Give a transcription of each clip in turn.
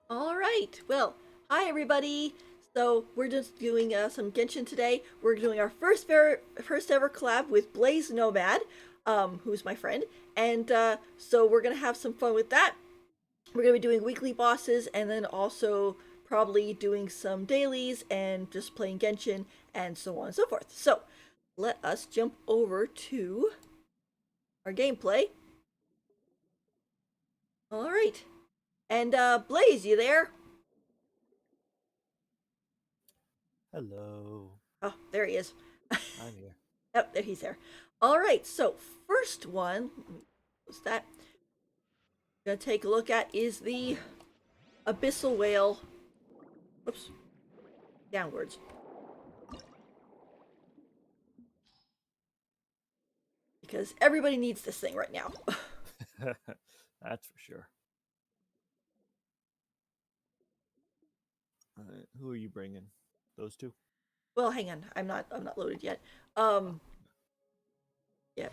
All right. Well, hi everybody. So we're just doing some Genshin today. We're doing our first ever collab with Blaze Nomad, who's my friend, and so we're gonna have some fun with that. We're gonna be doing weekly bosses, and then also probably doing some dailies and just playing Genshin and so on and so forth. So let us jump over to our gameplay. All right. And Blaze, you there? Hello, Oh, there he is. I'm here. Yep, there he's there. All right, so first one, what's that? Gonna take a look at is the abyssal whale. Whoops, downwards because everybody needs this thing right now. That's for sure. Who are you bringing? Those two? Well, hang on, I'm not loaded yet. Oh, Yeah,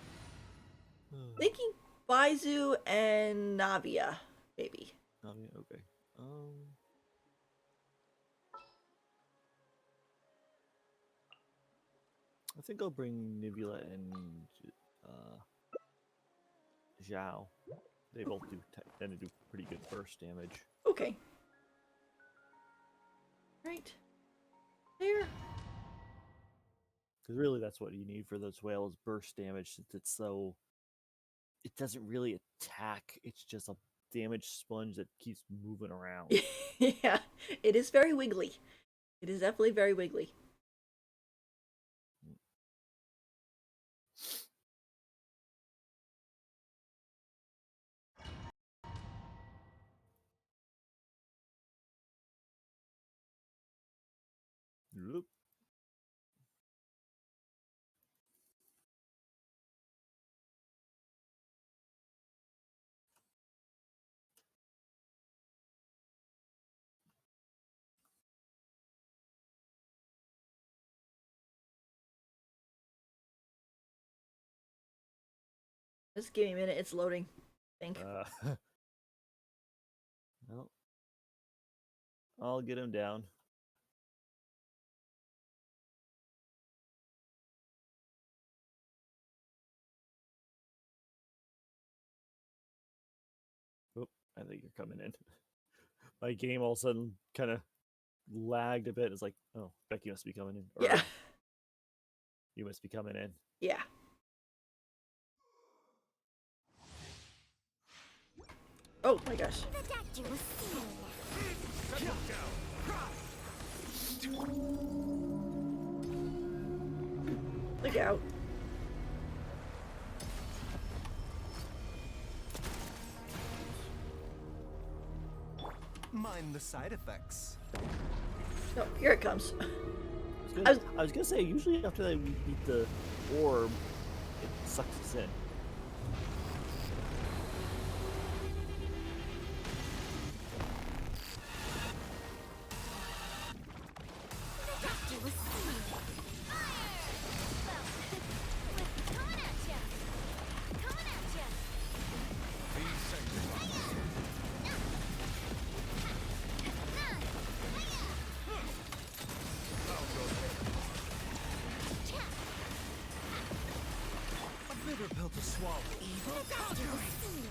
thinking Baizu and Navia, maybe. oh, yeah, okay. Um, I think I'll bring Nivula and uh, Zhao. They both tend to do pretty good burst damage. Okay, right there. Because really, that's what you need for those whales burst damage, since it's so. It doesn't really attack. It's just a damage sponge that keeps moving around. Yeah, it is very wiggly. It is definitely very wiggly. Look. Just give me a minute. It's loading. I think. Well, I'll get him down. Oh, I think you're coming in. My game all of a sudden kind of lagged a bit. It's like, oh, Becky must be coming in, or Yeah, you must be coming in. yeah. Oh my gosh. Look out. Mind the side effects. No, here it comes. I was gonna say, usually after we beat the orb, it sucks us in. A bitter pill to swallow. Evil conquering.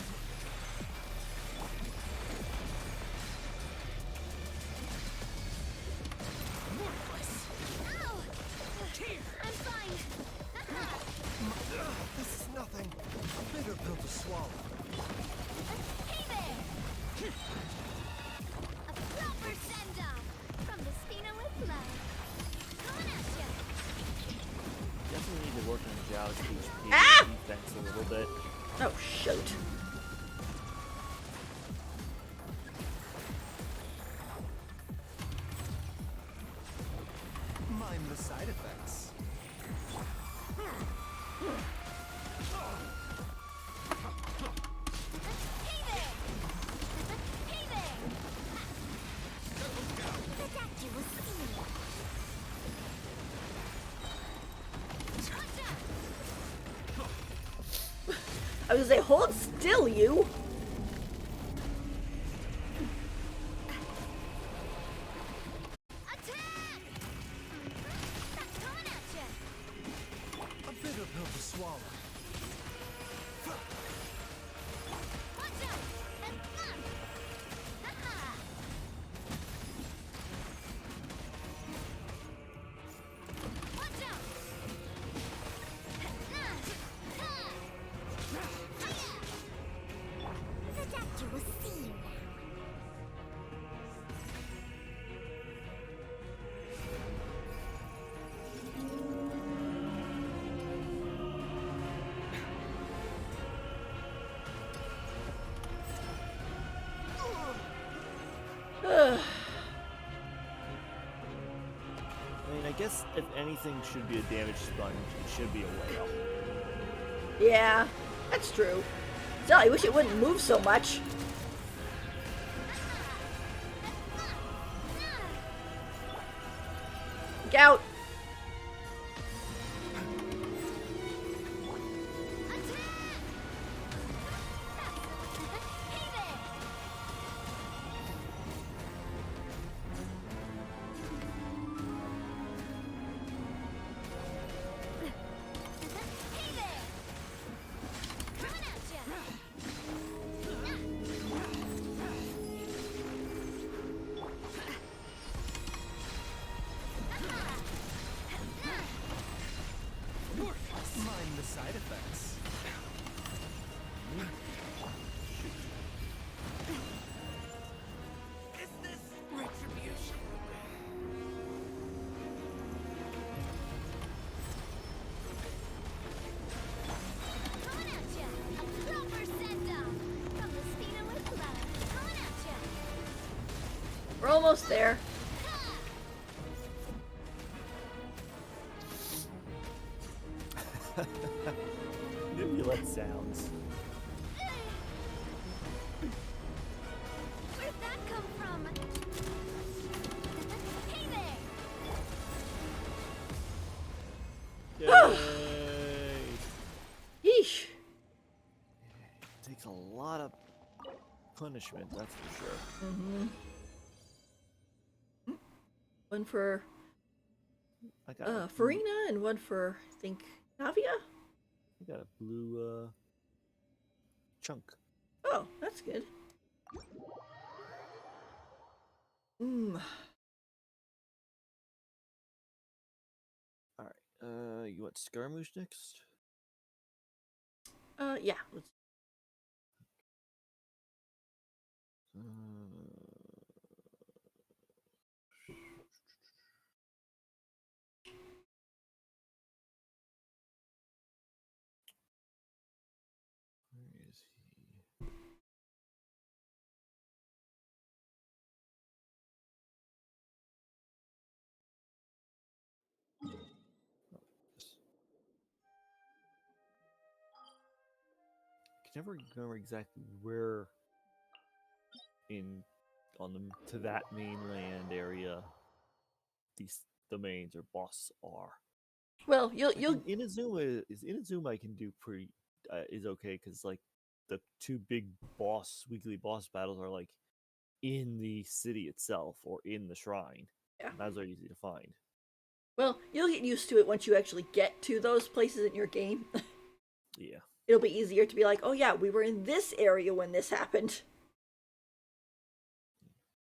This is nothing. A bitter pill to swallow. Definitely need to work on Zhao's HP Ah! and defense a little bit. Oh, shoot. Mind the side effects. I was gonna say, hold still, you. guess if anything should be a damage sponge, it should be a whale. Yeah, that's true. Still, I wish it wouldn't move so much. Look out! Mind the side effects. Is this retribution? Coming at ya! A proper send-off from the speeder with love. Coming at ya! We're almost there. Nebulette sounds. Where'd that come from? Hey there! Yay! Yeesh. Takes a lot of punishment, that's for sure. One for I got a Farina and one for, I think, Navia? I got a blue chunk. Oh, that's good. Mmm. Alright, you want Scaramouche next? Yeah. Let's... Where is he? Oh, yes. I can never remember exactly where on the to that mainland area these domains or boss are. Well, you'll Like Inazuma I can do pretty is okay because like the two big weekly boss battles are like in the city itself or in the shrine. Yeah. Those are easy to find. you'll get used to it once you actually get to those places in your game. Yeah. It'll be easier to be like, oh yeah, we were in this area when this happened.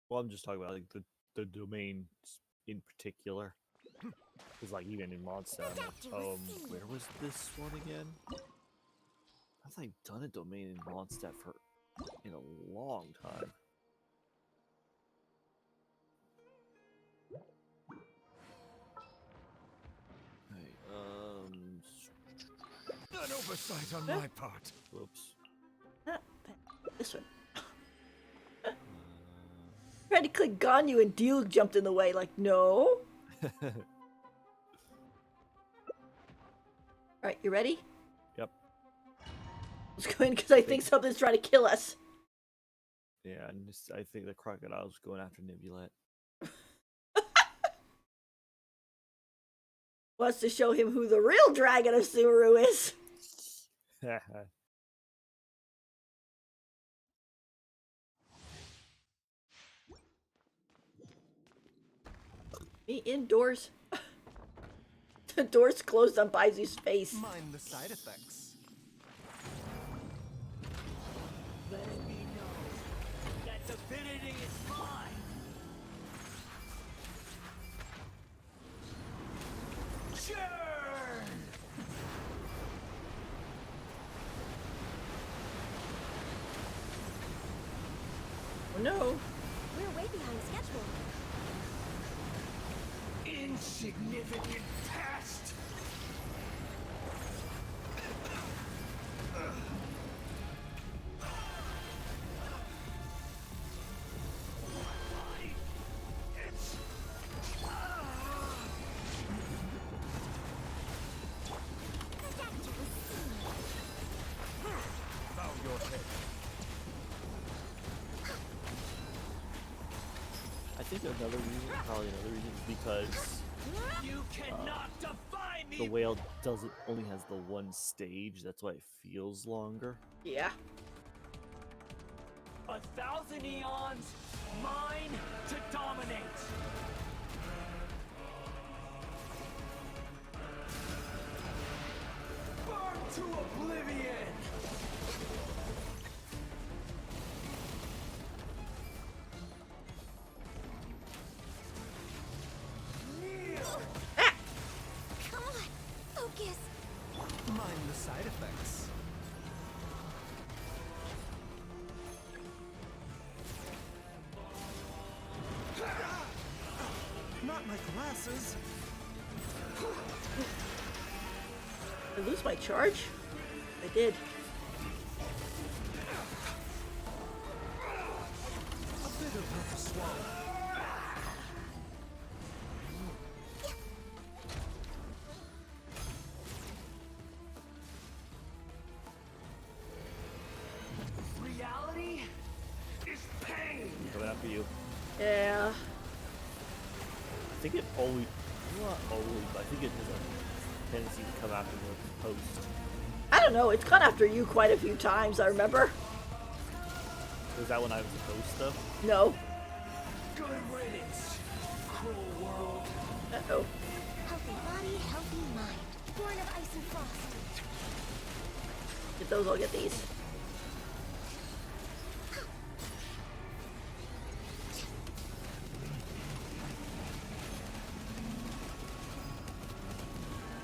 Well, I'm just talking about like the domains in particular. Because like even in Mondstadt, I'm like, where was this one again? I think I've done a domain in Mondstadt in a long time. Hey, An oversight on my part. whoops. This one. Tried to click Ganyu and Deal jumped in the way, like, no. Alright, you ready? Yep. Let's go in because I think something's trying to kill us. Yeah, and I think the crocodile's going after Nebulette. Wants to show him who the real dragon of Sumeru is. Me indoors. The door's closed on Baizu's face. Mind the side effects. Let it be known that divinity is mine. Churn! Oh no. We're way behind schedule. Insignificant past. think probably another reason is because You cannot defy the me! whale only has the one stage. That's why it feels longer. Yeah. 1,000 eons, mine to dominate! Burn to oblivion! Come on, focus. Mind the side effects. Not my glasses. Did I lose my charge? I did. A bitter pill to swallow. Reality is pain. Coming after you. Yeah. I think it always, not always, but I think it has a tendency to come after the post. I don't know. It's gone after you quite a few times. I remember. Was that when I was the host though? No. Good riddance, cruel world. Uh-oh. Healthy body, healthy mind. Born of ice and frost. Get those. I'll get these.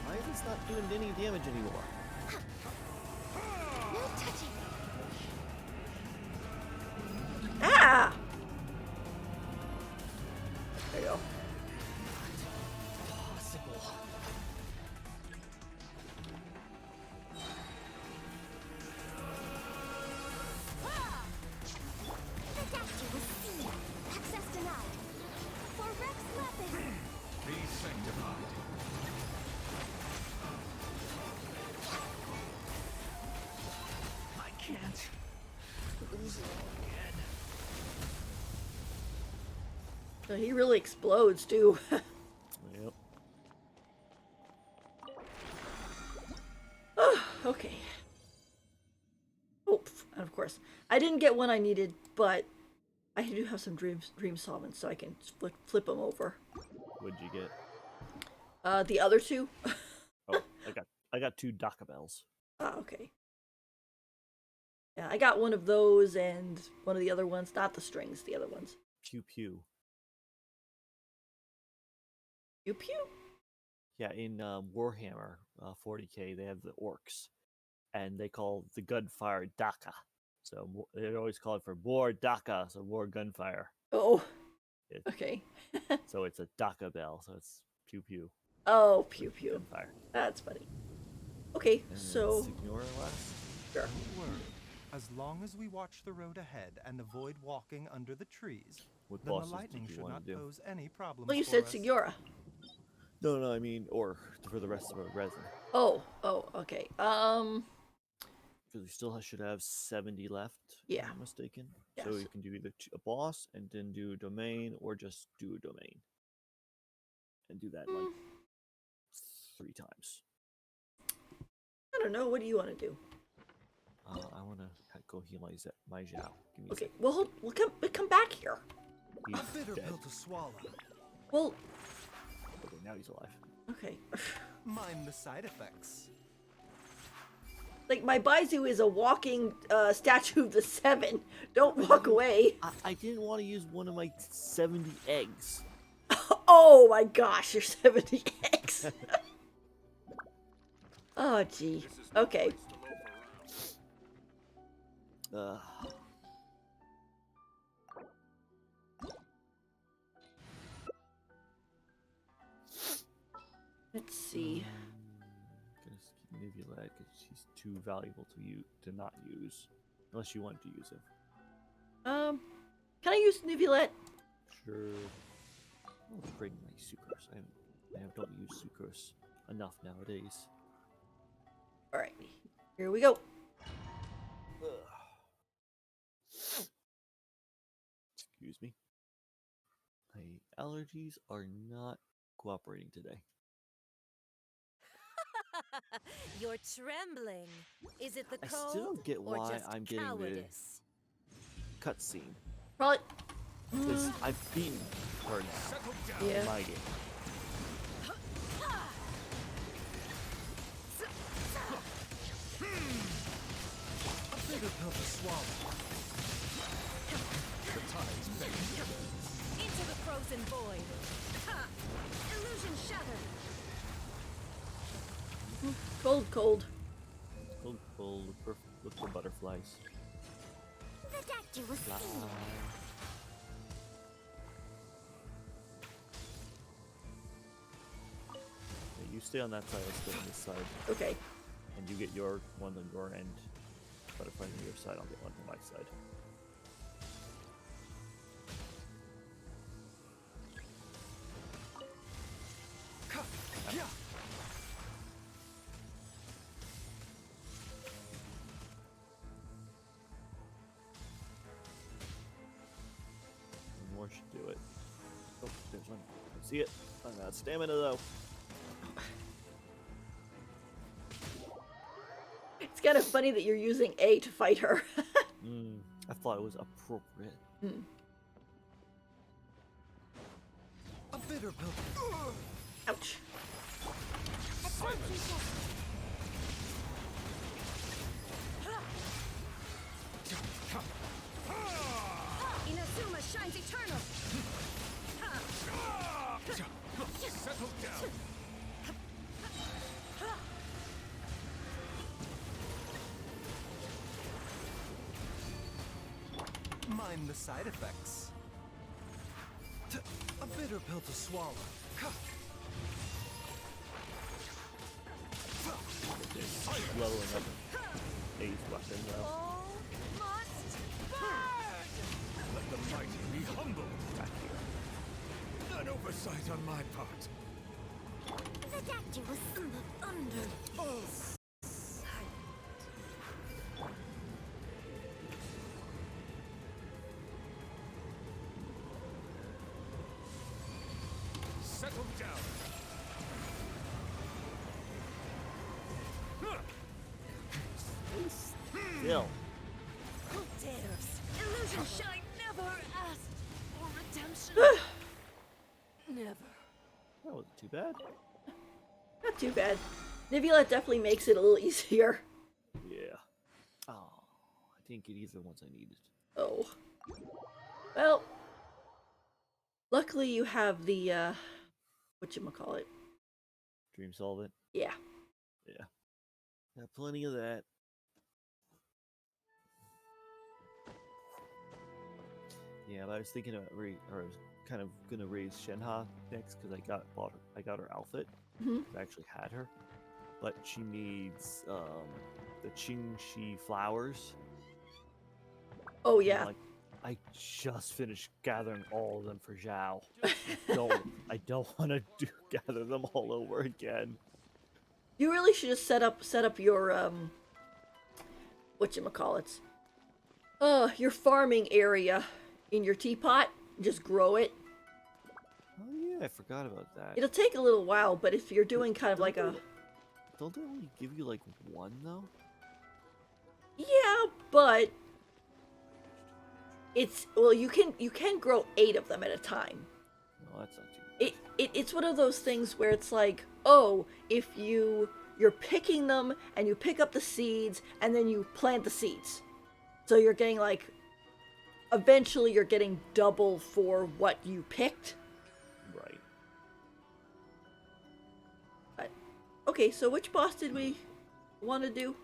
Why is this not doing any damage anymore? No touching. Ah! There you go. Possible. Adapter was seen. Access denied. For Rex weapon. Be sanctified. I can't lose it again. So he really explodes too. Yep. Okay. Oh, and of course, I didn't get one I needed, but I do have some dream solvents, so I can flip them over. What'd you get? The other two. Oh, I got 2 Daka bells. Ah, okay. Yeah, I got one of those and one of the other ones, not the strings, the other ones. Pew pew. Pew pew. Yeah, in Warhammer 40k, they have the orcs, and they call the gunfire Daka. So they always call it for more Daka, so more gunfire. Oh. It- Okay. So it's a Daka bell, so it's pew pew. Oh, pew pew. Gunfire. That's funny. Okay, And so Signora last. sure. Don't worry. As long as we watch the road ahead and avoid walking under the trees, What then the bosses lightning did you should want not to do? pose any problems. Well, you for said us. Signora. No, I mean, or for the rest of our resin. Oh, okay. Because we still should have 70 left, Yeah. if I'm not mistaken. Yeah, So so- you can do either a boss and then do a domain, or just do a domain. And do that like 3 times. I don't know. What do you want to do? I want to go heal my Zhao. Give me a Okay, well, we'll come back here. He's A bitter dead. pill to swallow. Well, Okay, now he's alive. okay. Mind the side effects. Like, my Baizu is a walking statue of the 7. Don't walk away. I didn't want to use one of my 70 eggs. Oh my gosh, you're 70 eggs. Oh, gee. Okay. Let's see. Gonna skip Nivulette because she's too valuable to not use, unless you want to use it. Can I use Nivulette? Sure. I'll bring my sucrose. I don't use sucrose enough nowadays. All right, here we go. Excuse me. I allergies are not cooperating today. You're trembling. Is it the I cold still don't get or why just I'm getting cowardice? the cutscene. Probably. Because I've beaten her now Settle down. Yeah. in my game. A bitter pill to swallow. The tide's bending. Into the frozen void. Ha! Illusion shattered. Cold, cold. Cool. Look for butterflies. The doctor will Fly. see. Yeah, you stay on that side, I'll stay on this side. Okay. And you get your one on your end. Butterflies on your side, I'll get one on my side. Yeah. One more should do it. Oh, there's one. I see it. I'm out of stamina though. It's kind of funny that you're using A to fight her. I thought it was appropriate. A bitter pill. Ouch. Inazuma shines eternal. Settle down. Mind the side effects. A bitter pill to swallow. Leveling up A's weapon though. All must burn. Let the mighty be humble. Back here. An oversight on my part. The doctor will see. Oh. Settle down. Still. Who dares? Illusion shine never asked for redemption. Never. That wasn't too bad. Not too bad. Nivula definitely makes it a little easier. Yeah. Oh, I didn't get either ones I needed. Oh. Well. Luckily you have the, whatchamacallit. Dream Solvent. Yeah. Yeah. Got plenty of that. Yeah, but I was thinking about I was kind of gonna raise Shenha next because I got her outfit. Mhm. I actually had her, but she needs the Qingxi flowers. Oh And, yeah. like, I just finished gathering all of them for Zhao. I don't want to gather them all over again. You really should just set up your whatchamacallits. Your farming area in your teapot. Just grow it. Oh yeah, I forgot about that. It'll take a little while, but if you're doing kind of like a Don't they only give you like one though? yeah, but it's well you can grow 8 of them at a time. No, that's not too. It's one of those things where it's like, oh, if you're picking them and you pick up the seeds and then you plant the seeds. So you're getting like eventually you're getting double for what you picked. Right. But okay, so which boss did we want to do?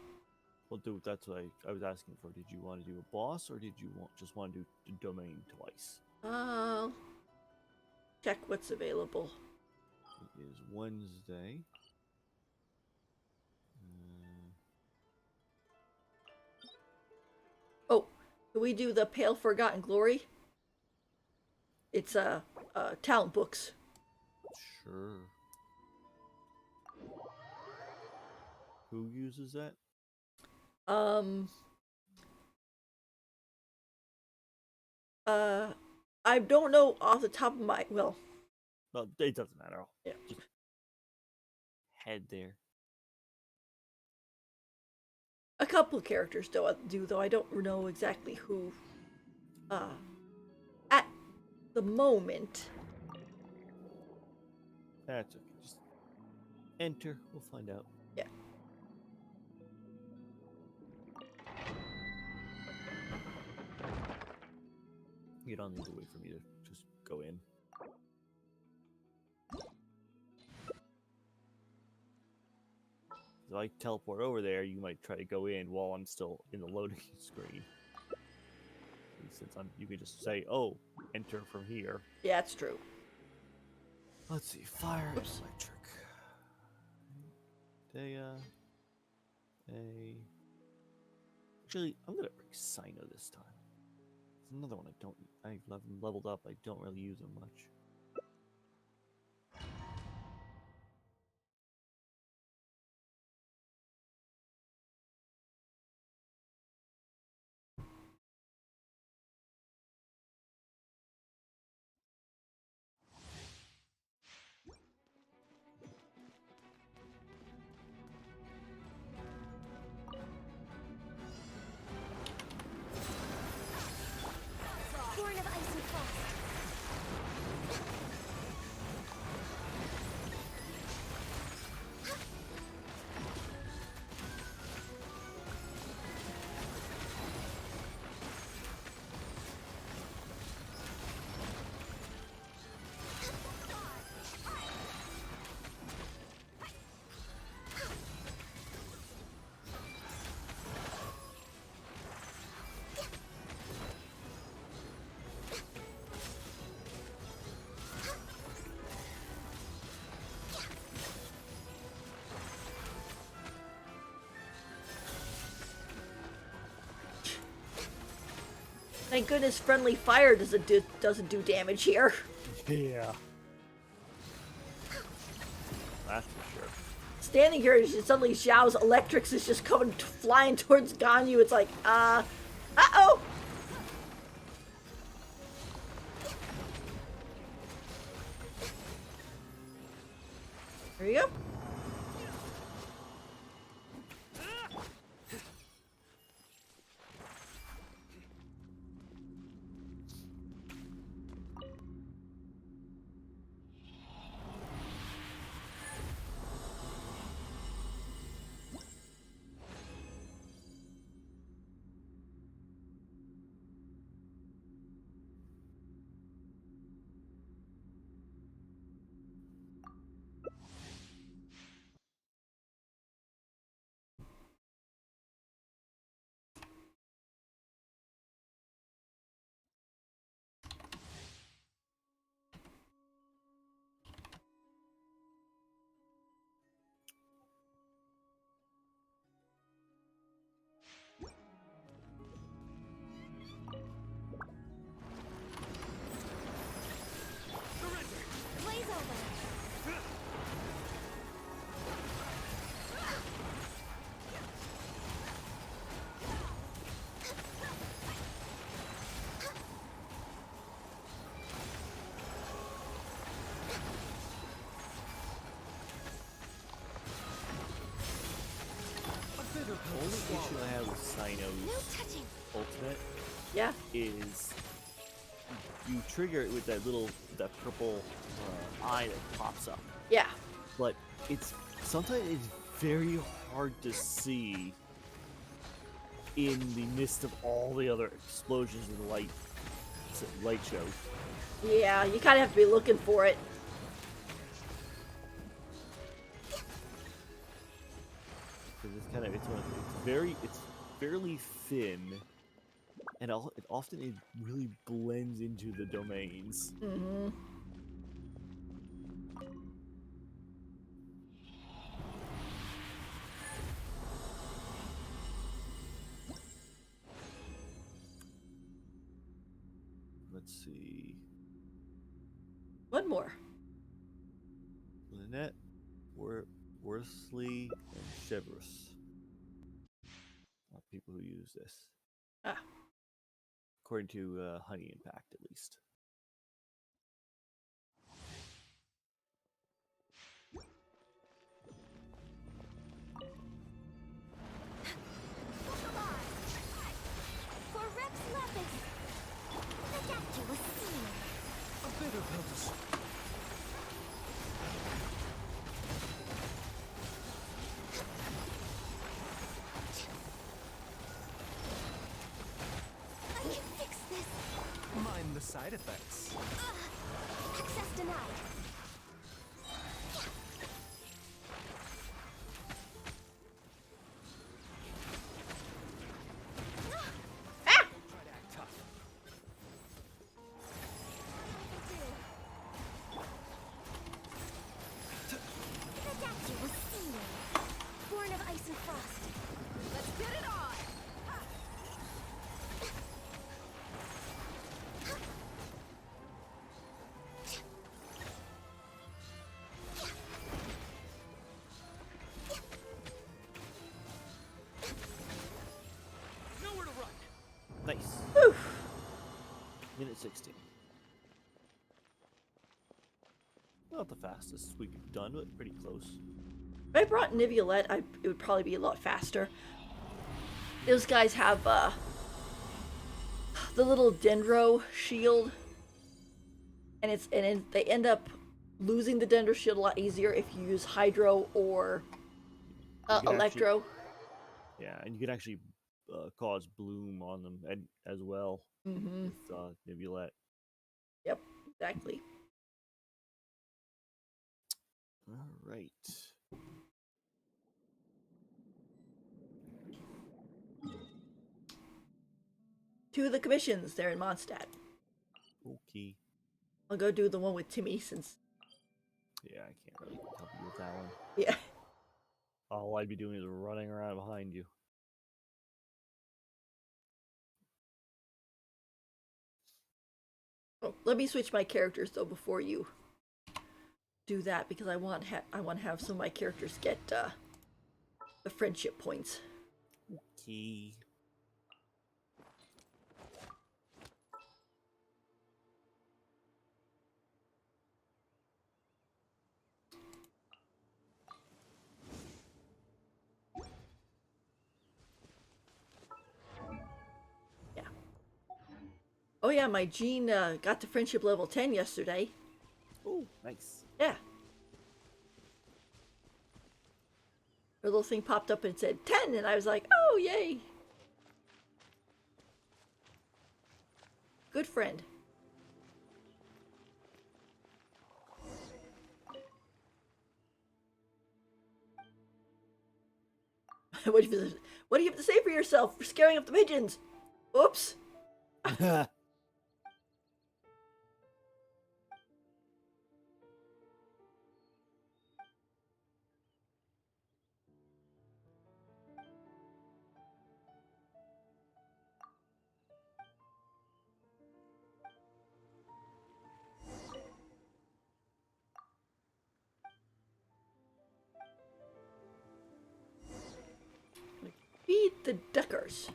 Well, dude, that's what I was asking for. Did you want to do a boss or did you just want to do the domain twice? Check what's available. It is Wednesday. Oh, can we do the Pale Forgotten Glory? It's talent books. Sure. Who uses that? Um I don't know off the top of my well. Well, it doesn't matter. Yeah. Just head there. A couple of characters do though. I don't know exactly who. At the moment. That's okay. Just enter. We'll find out. Yeah. You don't need to wait for me to just go in. If I teleport over there, you might try to go in while I'm still in the loading screen. Since you can just say, "Oh, enter from here." Yeah, it's true. Let's see, fire, and electric. Actually, I'm gonna bring Sino this time. It's another one I've leveled up. I don't really use them much. Born of ice and frost. Thank goodness friendly fire doesn't do damage here. Yeah. That's for sure. Standing here, suddenly Xiao's electrics is just coming flying towards Ganyu. It's like, uh-oh! There you go. Blaze over. A bitter The pill only to swallow. issue I have with No Sino's touching. ultimate Yeah. is you trigger it with that purple eye that pops up, Yeah. but sometimes it's very hard to see in the midst of all the other explosions and light shows. Yeah, you kind of have to be looking for it. Because it's fairly thin, and it really blends into the domains. Mm-hmm. Let's see. One more. Lynette, Worsley, and Chevrolet are people who use this. Ah. According to Honey Impact, at least. side effects. Access denied. Try to act tough. Adapter was seen. Born of ice and frost. Let's get it on! Nowhere to run. Nice. Minute 16. Not the fastest we've done, but pretty close. If I brought Niviolette, it would probably be a lot faster. Those guys have the little Dendro shield, and they end up losing the Dendro shield a lot easier if you use Hydro or You can Electro. Yeah, and you can actually cause bloom on them as well Mm-hmm. with Nibulette. Yep, exactly. All right. Two of the commissions, they're in Mondstadt. Okay. I'll go do the one with Timmy since, Yeah, I can't really help you with that one. yeah. All I'd be doing is running around behind you. Oh, let me switch my characters though before you do that because I want to have some of my characters get the friendship points. Okay. Yeah. Oh yeah, my Jean got to friendship level 10 yesterday. Oh, nice. Yeah. Her little thing popped up and said 10, and I was like, oh, yay. Good friend. What do you have to say for yourself for scaring up the pigeons? Oops. Feed the duckers.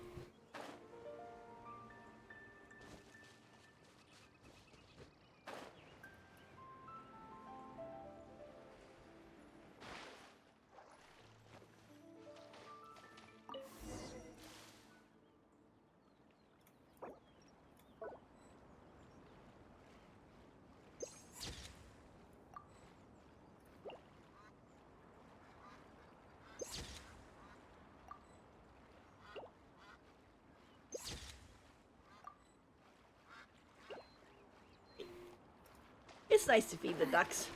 It's nice to feed the ducks.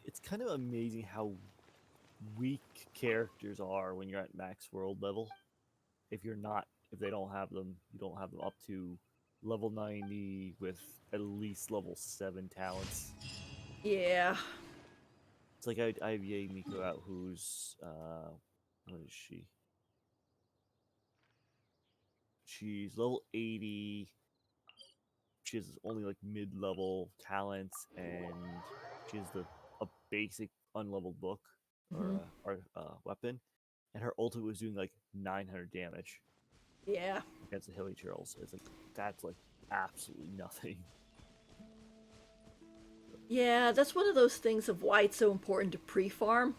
It's kind of amazing how weak characters are when you're at max world level. If they don't have them, you don't have them up to level 90 with at least level 7 talents. Yeah. It's like I have Yay Miko out who's what is she? She's level 80. She has only like mid-level talents, and she has a basic unleveled book or weapon, and her ultimate was doing like 900 damage Yeah. against the hilly turtles. It's like that's like absolutely nothing. Yeah, that's one of those things of why it's so important to pre-farm.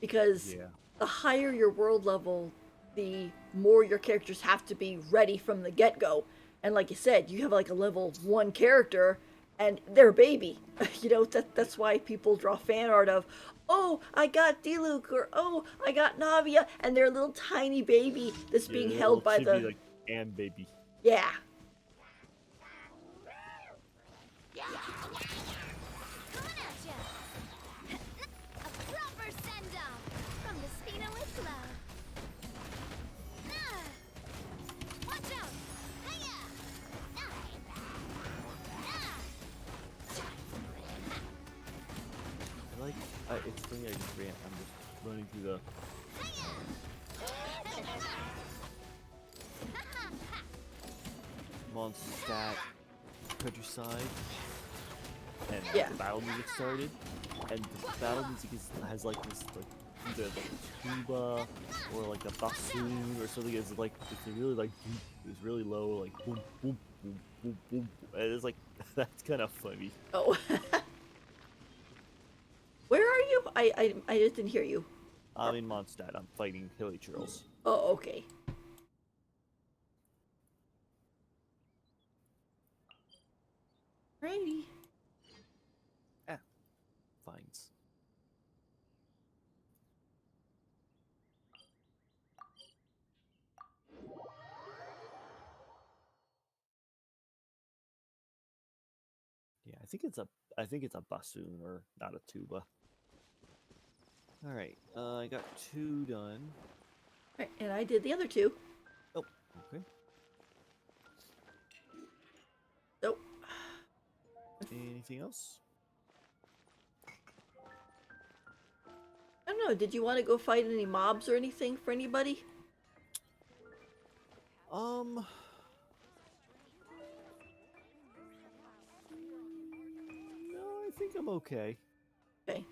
Because Yeah. the higher your world level, the more your characters have to be ready from the get-go. And like you said, you have like a level 1 character, and they're a baby. You know, that's why people draw fan art of, oh, I got Diluc, or oh, I got Navia, and they're a little tiny baby that's Yeah, being they're held little by chibi, the like and baby. yeah. Coming at ya! A proper send-off from the Spina with love. Ah! Watch out! Hiya! Ah! Ah! It's funny. I just ran. I'm just running through the. Mondstadt countryside, and Yeah. the battle music started, and the battle music has like this like either like a tuba or like a bassoon or something. It's like it's really like it's really low, like boom boom boom boom boom, and it's like that's kind of funny. Oh. Where are you? I just didn't hear you. I'm in Mondstadt. I'm fighting hilly churls. Oh, okay. Righty. Fines. Yeah, I think it's a bassoon or not a tuba. All right, I got 2 done. Right, and I did the other 2. Oh, okay. So, Anything else? I don't know. Did you want to go fight any mobs or anything for anybody? No, I think I'm okay. Okay.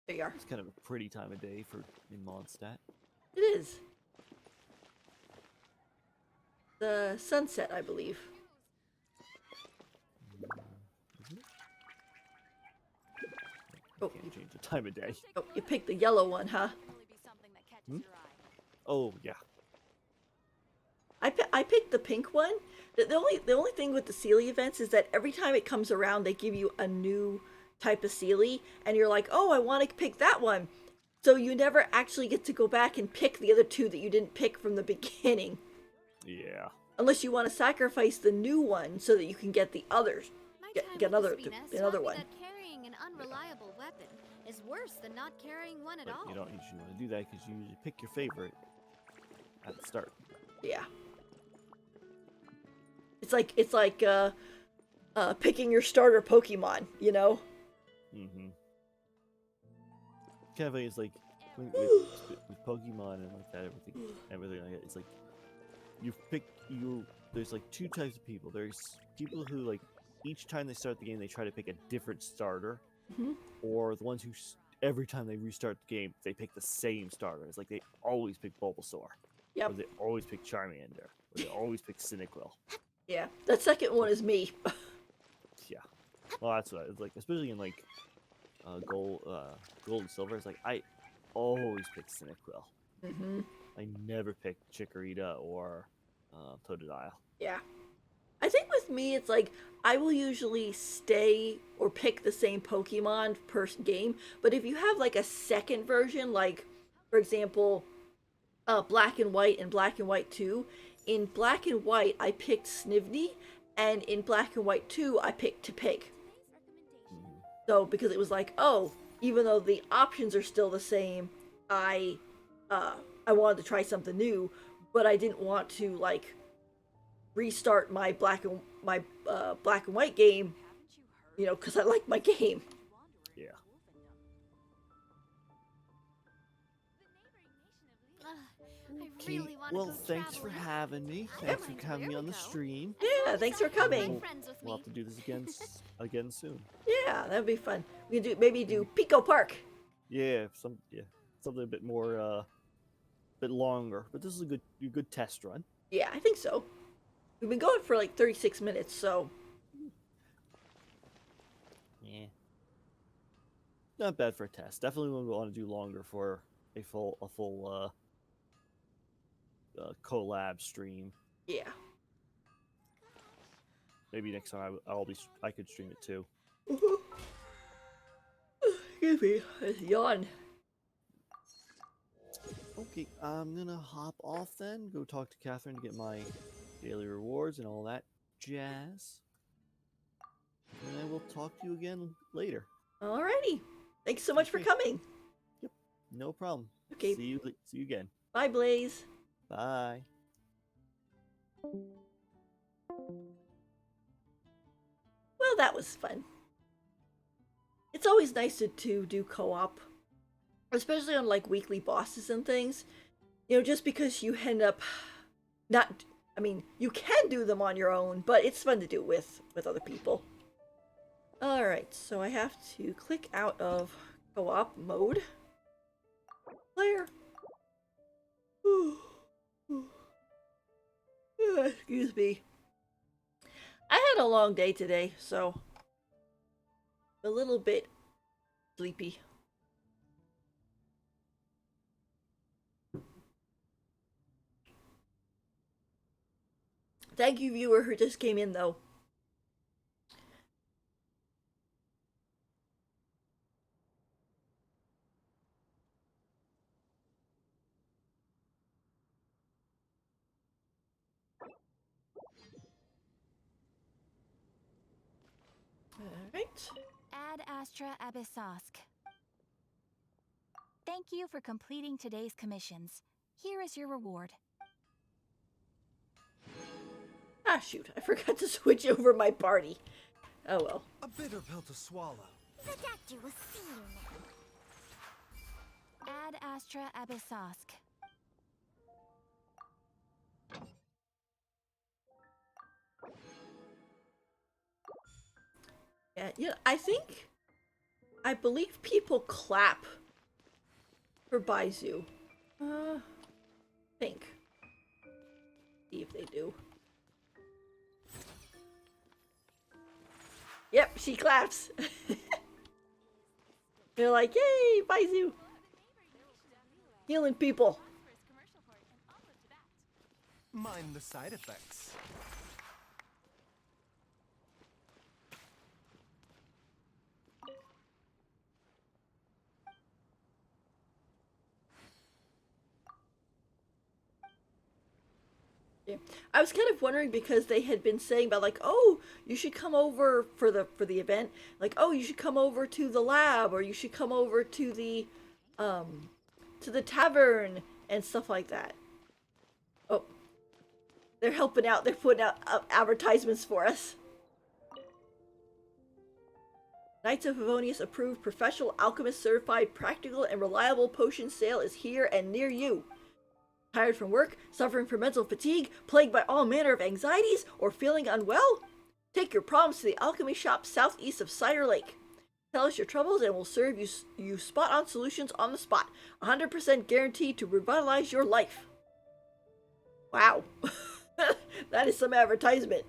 There you are. It's kind of a pretty time of day for in Mondstadt. It is. The sunset, I believe. Isn't it? Oh, Can't change the time of day. Oh, you picked the yellow one, huh? Oh yeah. I picked the pink one. The only thing with the Sealy events is that every time it comes around, they give you a new type of Sealy, and you're like, oh, I want to pick that one. So you never actually get to go back and pick the other 2 that you didn't pick from the beginning. Yeah. Unless you want to sacrifice the new one so that you can get the others. Get another one. That carrying an unreliable weapon is worse than not carrying one at But all. you don't usually want to do that because you usually pick your favorite at the start. Yeah. It's like picking your starter Pokemon, you know? Mm-hmm. Kind of funny, it's like with Pokemon and like that, everything like that. It's like there's like 2 types of people. There's people who like each time they start the game they try to pick a different starter, or the ones who every time they restart the game they pick the same starter. It's like they always pick Bulbasaur, Yep. or they always pick Charmander, or they always pick Cyndaquil. Yeah. That second one is me. Yeah. Well, that's what it's like, especially in like gold and silver. It's like I always pick Cyndaquil. Mm-hmm. I never pick Chikorita or Totodile. Yeah. I think with me, it's like I will usually stay or pick the same Pokemon per game. But if you have like a second version, like for example, Black and White and Black and White 2, in Black and White I picked Snivy, and in Black and White 2 I picked Tepig. So because it was like, oh, even though the options are still the same, I wanted to try something new, but I didn't want to like restart my black and white game, you know, because I like my game. Yeah. I really want to Well, go thanks for traveling. having me. Thanks for having me on the stream. Yeah, thanks for coming. We'll have to do this again soon. Yeah, that'd be fun. We could maybe do Pico Park. Yeah, something a bit more bit longer. But this is a good test run. Yeah, I think so. We've been going for like 36 minutes, so Yeah. not bad for a test. Definitely want to do longer for a full collab stream. Yeah. Maybe next time I could stream it too. Excuse me, it's yawn. Okay, I'm gonna hop off then. Go talk to Catherine to get my daily rewards and all that jazz. And I will talk to you again later. Alrighty. Thanks so much for Okay. coming. Yep, no problem. Okay. See you again. Bye, Blaze. Bye. Well, that was fun. It's always nice to do co-op, especially on like weekly bosses and things. You know, just because you end up not, I mean, you can do them on your own, but it's fun to do with other people. All right, so I have to click out of co-op mode. Player. Excuse me. I had a long day today, so a little bit sleepy. Thank you, viewer, who just came in, though. Alright. Ad Astra Abyssosk. Thank you for completing today's commissions. Here is your reward. Ah, shoot. I forgot to switch over my party. Oh well. A bitter pill to swallow. The doctor will see you now. Ad Astra Abyssosk. Yeah, I believe people clap for Baizu. Think. See if they do. Yep, she claps. They're like, yay, Baizu. Healing people. Mind the side effects. Yeah. I was kind of wondering because they had been saying about like, oh, you should come over for the event. Like, oh, you should come over to the lab, or you should come over to the tavern and stuff like that. Oh, they're helping out. They're putting out advertisements for us. Knights of Favonius approved professional alchemist certified practical and reliable potion sale is here and near you. Tired from work, suffering from mental fatigue, plagued by all manner of anxieties, or feeling unwell? Take your problems to the alchemy shop southeast of Cider Lake. Tell us your troubles and we'll serve you spot-on solutions on the spot. 100% guaranteed to revitalize your life. Wow. That is some advertisement.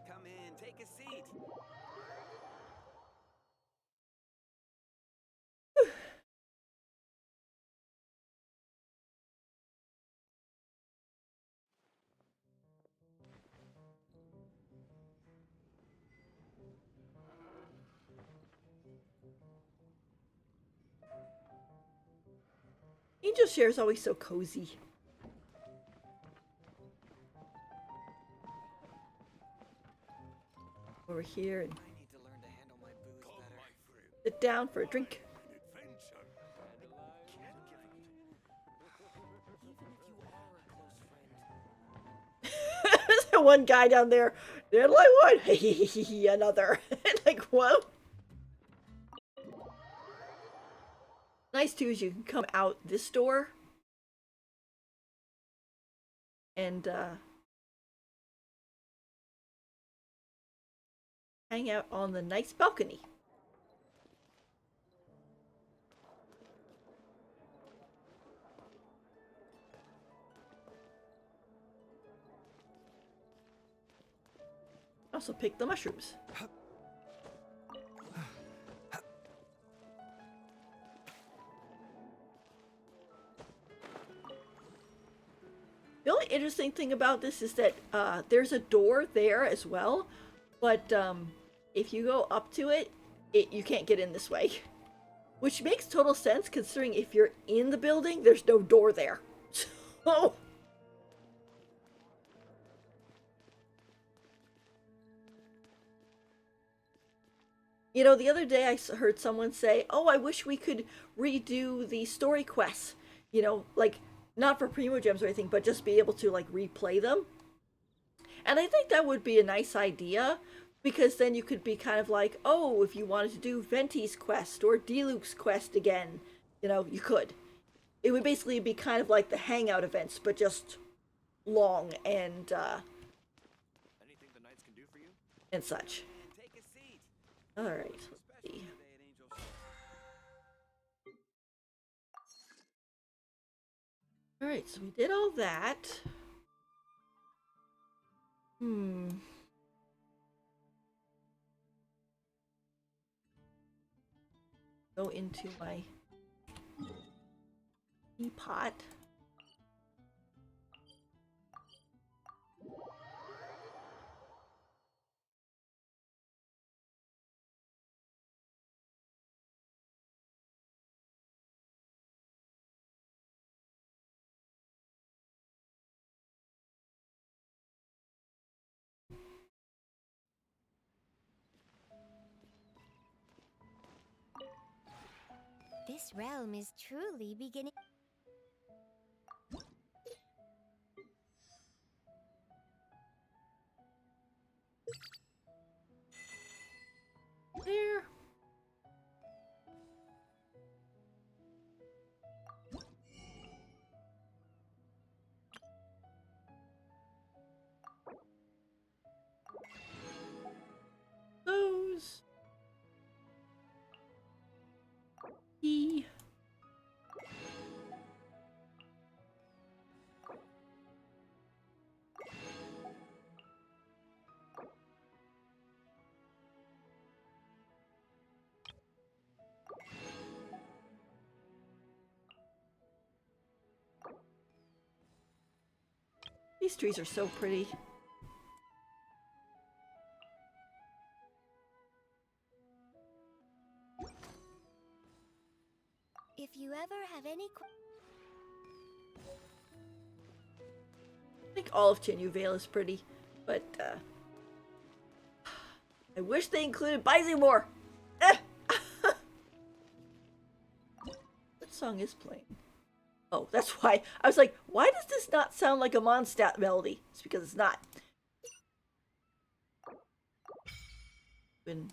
Come in, take a seat. Angel Share is always so cozy. Over here and I need to learn to handle my booze better. sit down for a drink. There's that one guy down there. Did I one? Another. Like, what? Nice too is you can come out this door and hang out on the nice balcony. Also pick the mushrooms. The only interesting thing about this is that there's a door there as well, but if you go up to it, you can't get in this way. Which makes total sense considering if you're in the building, there's no door there. So... You know, the other day I heard someone say, oh, I wish we could redo the story quests. You know, like, not for Primo Gems or anything, but just be able to, like, replay them. And I think that would be a nice idea, because then you could be kind of like, oh, if you wanted to do Venti's quest or Diluc's quest again, you know, you could. It would basically be kind of like the hangout events, but just long and, Anything the knights can do for you? and such. Take a seat. Alright, let's see. Today at Angel's. Alright, so we did all that. Go into my teapot. This realm is truly beginning. There. Those. E. These trees are so pretty. If you ever have any I think all of Chinyu Vale is pretty, but I wish they included Baizu more. What song is playing? Oh, that's why I was like, why does this not sound like a Mondstadt melody? It's because it's not. Been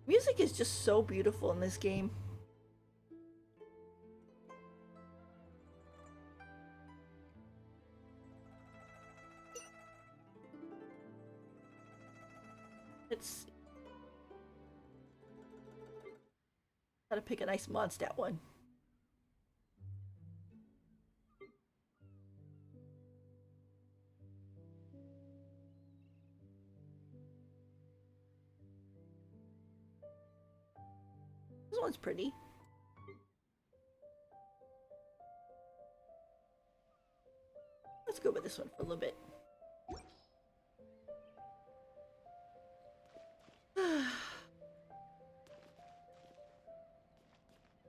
music is just so beautiful in this game. Let's gotta pick a nice Mondstadt one. This one's pretty. Let's go with this one for a little bit.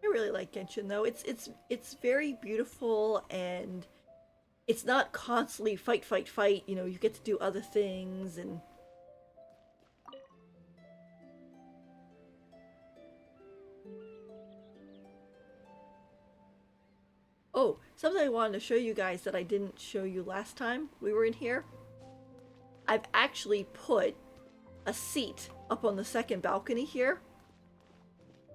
I really like Genshin though. It's very beautiful and it's not constantly fight, fight, fight. You know, you get to do other things and oh, something I wanted to show you guys that I didn't show you last time we were in here. I've actually put a seat up on the second balcony here.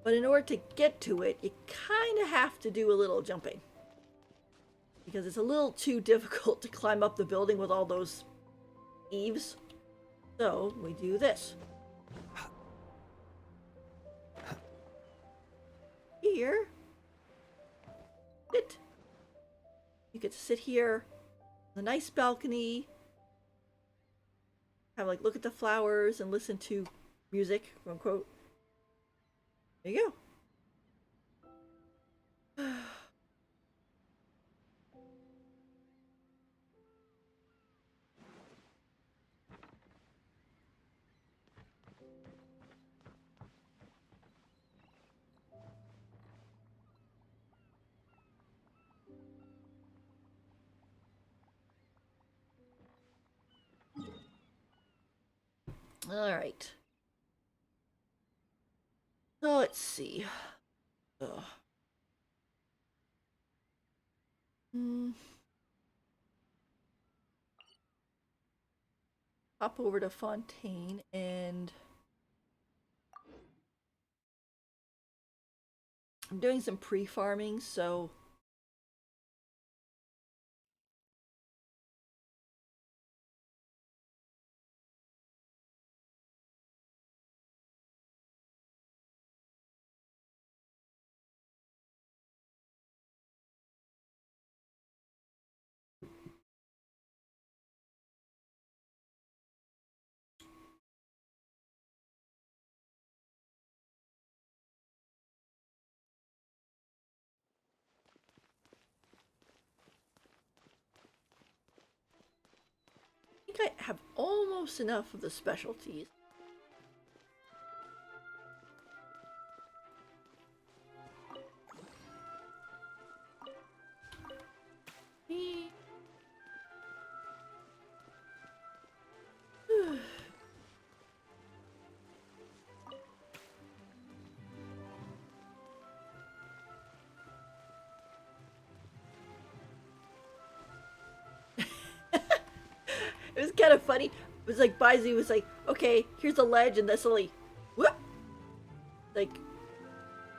But in order to get to it, you kind of have to do a little jumping. Because it's a little too difficult to climb up the building with all those eaves. So, we do this. Here. Sit. You get to sit here A nice balcony. Have like look at the flowers and listen to music, quote unquote. There you go. All right. So let's see. Ugh. Hmm. Hop over to Fontaine and I'm doing some pre-farming, so I think I have almost enough of the specialties. It was kind of funny. It was like Baizu was like, okay, here's a ledge, and this only, whoop, like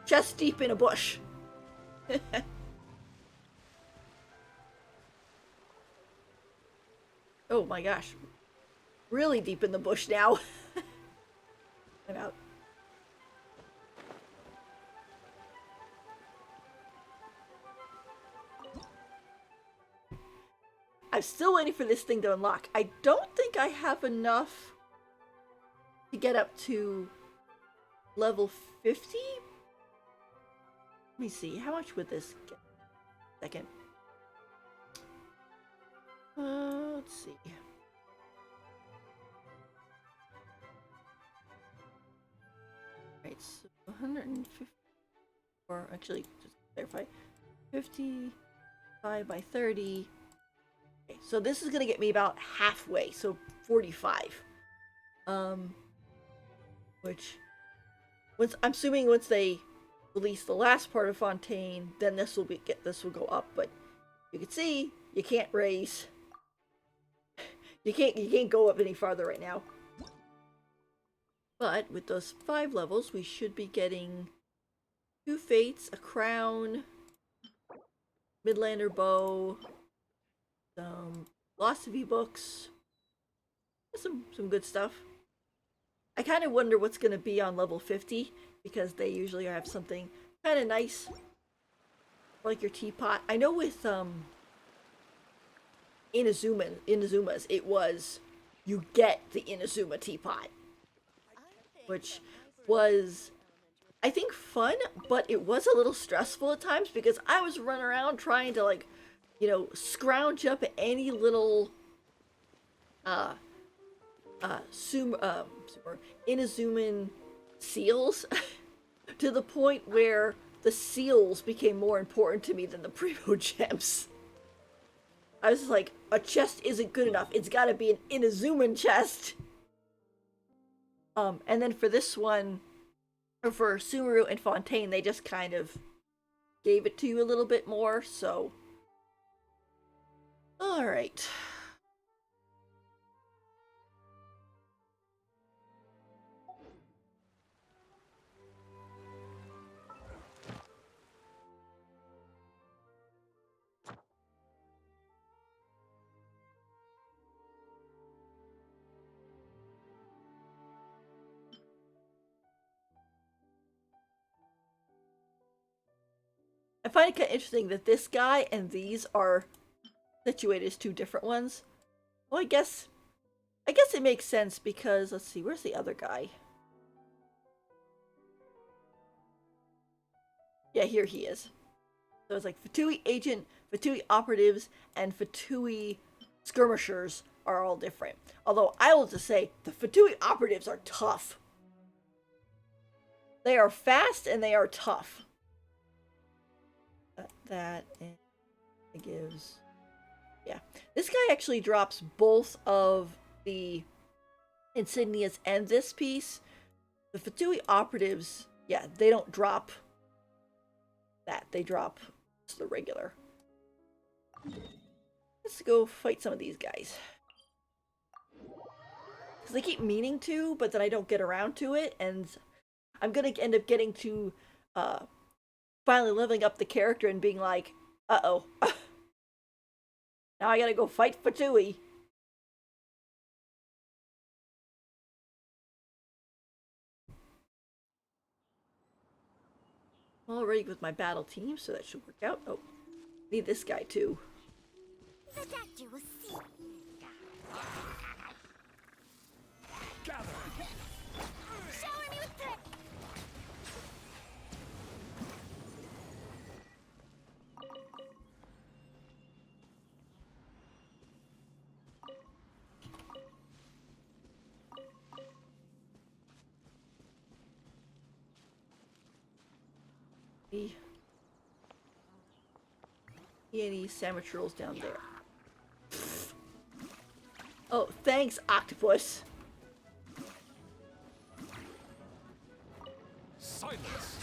chest deep in a bush. Oh my gosh, really deep in the bush now. I'm out. I'm still waiting for this thing to unlock. I don't think I have enough to get up to level 50. Let me see. How much would this get? Second. Let's see. Right, so 150, or actually, just clarify, 55 by 30. Okay, so this is gonna get me about halfway, so 45. Which, I'm assuming once they release the last part of Fontaine, then this will go up. But you can see you can't raise. You can't go up any farther right now. But with those 5 levels, we should be getting 2 fates, a crown, Midlander bow, some philosophy books, some good stuff. I kind of wonder what's going to be on level 50 because they usually have something kind of nice like your teapot. I know with Inazuma's it was you get the Inazuma teapot, which was I think fun, but it was a little stressful at times because I was running around trying to like, scrounge up any little Inazuman seals to the point where the seals became more important to me than the Primo Gems. I was like, a chest isn't good enough. It's gotta be an Inazuman chest. And then for this one, or for Sumeru and Fontaine, they just kind of gave it to you a little bit more, so. Alright. I find it kind of interesting that this guy and these are situated as two different ones. Well, I guess it makes sense because, let's see, where's the other guy? Yeah, here he is. So it's like Fatui agent, Fatui operatives, and Fatui skirmishers are all different. Although I will just say the Fatui operatives are tough. They are fast and they are tough. That and it gives. Yeah, this guy actually drops both of the insignias and this piece. The Fatui operatives, yeah, they don't drop that. They drop just the regular. Let's go fight some of these guys. Because I keep meaning to, but then I don't get around to it, and I'm gonna end up getting to finally leveling up the character and being like, uh-oh. Now I gotta go fight Fatui. I'm already with my battle team, so that should work out. Oh, need this guy too. The doctor will see. Gather. Shower me with threat. Any sandwich rolls down there. Oh, thanks, octopus. Silence.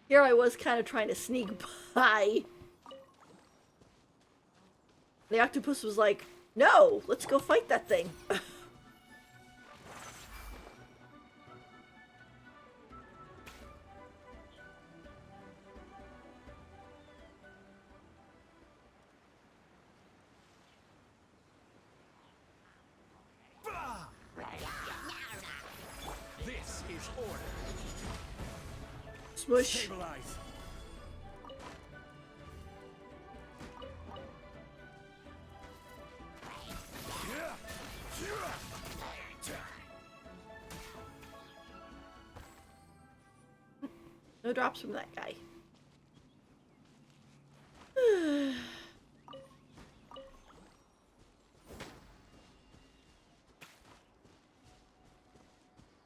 Here I was kind of trying to sneak by. The octopus was like, no, let's go fight that thing. This is order. Smush. Stabilize. No drops from that guy.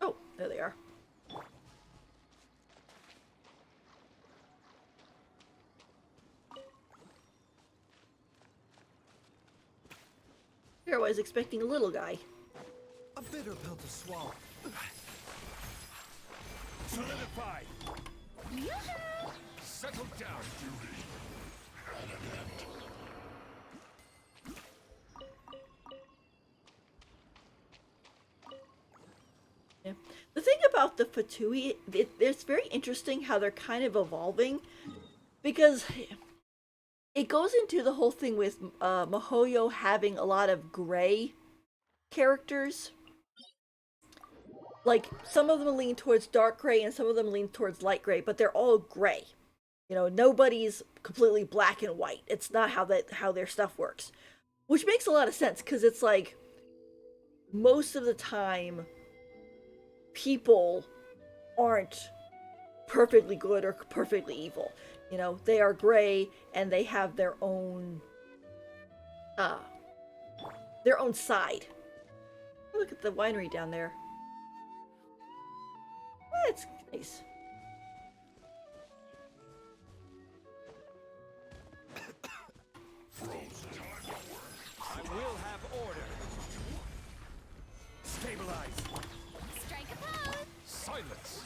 Oh, there they are. Here I was expecting a little guy. A bitter pill to swallow. Solidify. Settle down. Yeah. The thing about the Fatui, it's very interesting how they're kind of evolving, because it goes into the whole thing with Mihoyo having a lot of gray characters. Like, some of them lean towards dark gray and some of them lean towards light gray, but they're all gray. You know, nobody's completely black and white. It's not how their stuff works. Which makes a lot of sense, because it's like, most of the time, people aren't perfectly good or perfectly evil. You know, they are gray and they have their own side. Look at the winery down there. That's nice. I will have order. Stabilize. Strike a pose. Silence.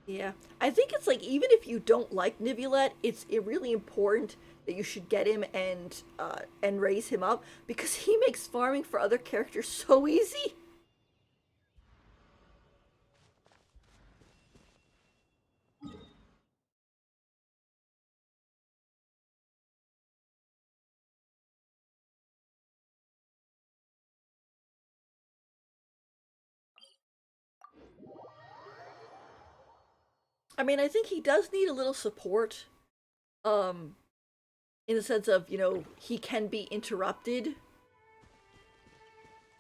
Yeah, I think it's like, even if you don't like Nivulet, it's really important that you should get him and raise him up, because he makes farming for other characters so easy. I mean, I think he does need a little support. In the sense of, you know, he can be interrupted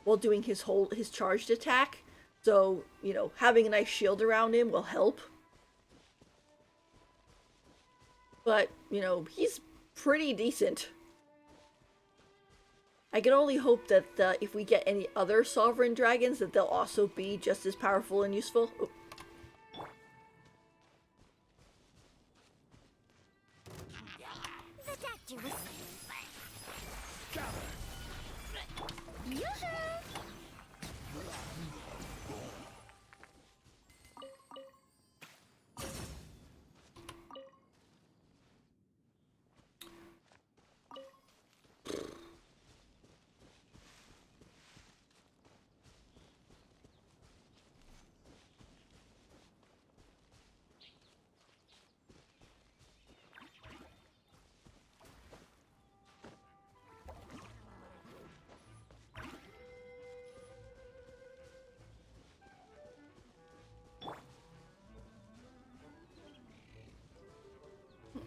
while doing his charged attack. So, you know, having a nice shield around him will help. But, you know, he's pretty decent. I can only hope that if we get any other sovereign dragons, that they'll also be just as powerful and useful. Oh. The doctor was... Yoo-hoo!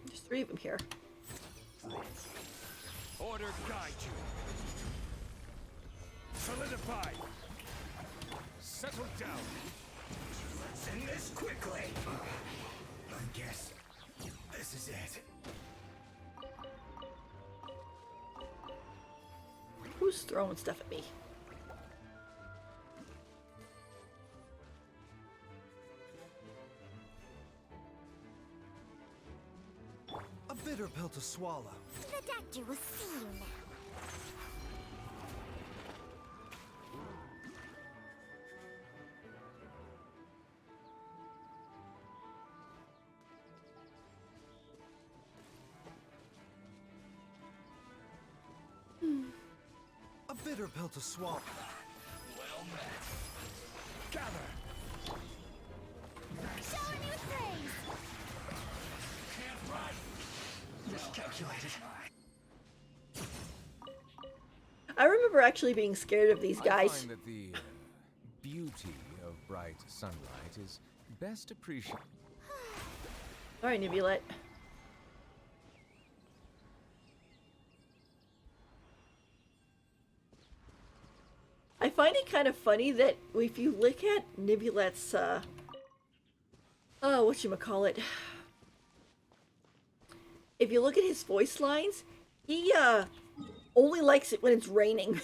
There's 3 of them here. Order guide you. Solidify. Settle down. Let's end this quickly. I guess this is it. Who's throwing stuff at me? A bitter pill to swallow. The doctor will see you now. A bitter pill to swallow. Well met. Gather. Showing you things! Can't run. Miscalculated. I remember actually being scared of these I guys. find that the beauty of bright sunlight is best appreciated. Sorry, Nibulette. I find it kind of funny that if you look at Nibulette's, whatchamacallit. If you look at his voice lines, he, only likes it when it's raining.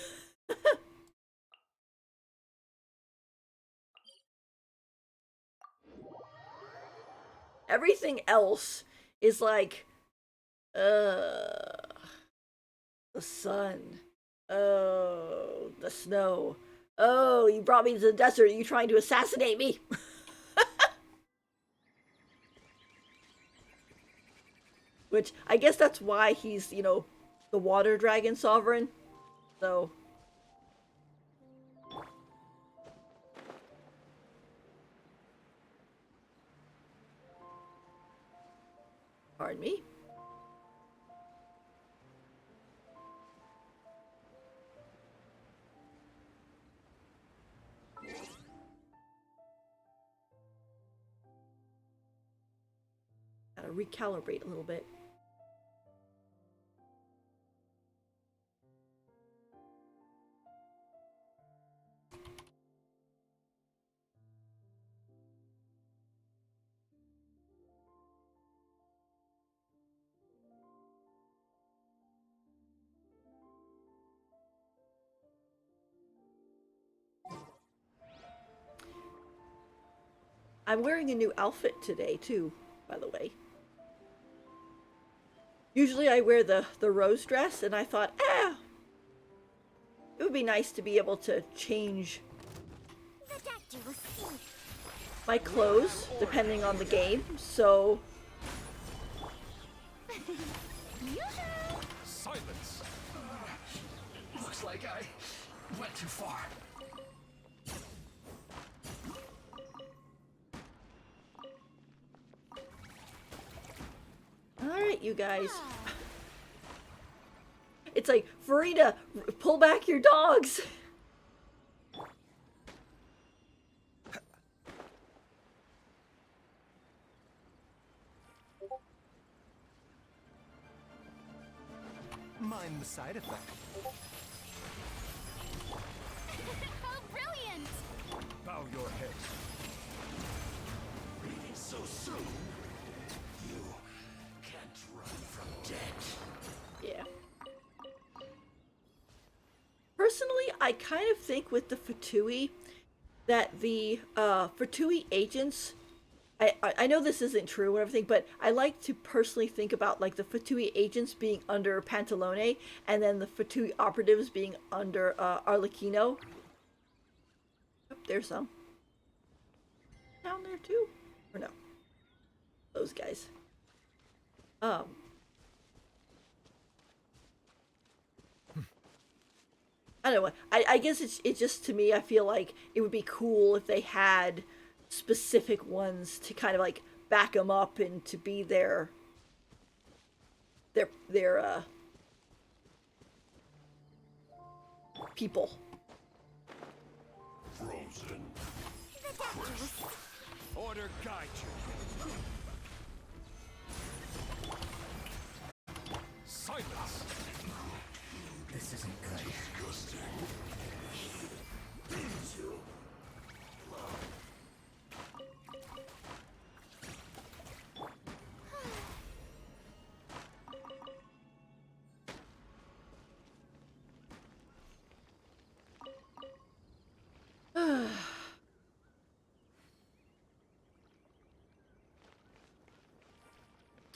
Everything else is like, the sun. Oh, the snow. Oh, you brought me to the desert. Are you trying to assassinate me? Which, I guess that's why he's, you know, the water dragon sovereign. So. Pardon me. Gotta recalibrate a little bit. I'm wearing a new outfit today, too, by the way. Usually I wear the rose dress, and I thought, it would be nice to be able to change The doctor will see. my clothes, depending on the game, so... Yoo-hoo! Silence. Looks like I went too far. Alright, you guys. It's like, Farida, pull back your dogs! and the side effect. How brilliant! Bow your head. Leaving so soon? You can't run from death. Yeah. Personally, I kind of think with the Fatui that the Fatui agents, I know this isn't true and everything, but I like to personally think about like the Fatui agents being under Pantalone and then the Fatui operatives being under Arlecchino. Oh, there's some. Down there too? Or no? Those guys. I don't know. I guess it's just, to me, I feel like it would be cool if they had specific ones to kind of like back them up and to be their people. Frozen. Order guide you. Silence. This isn't good.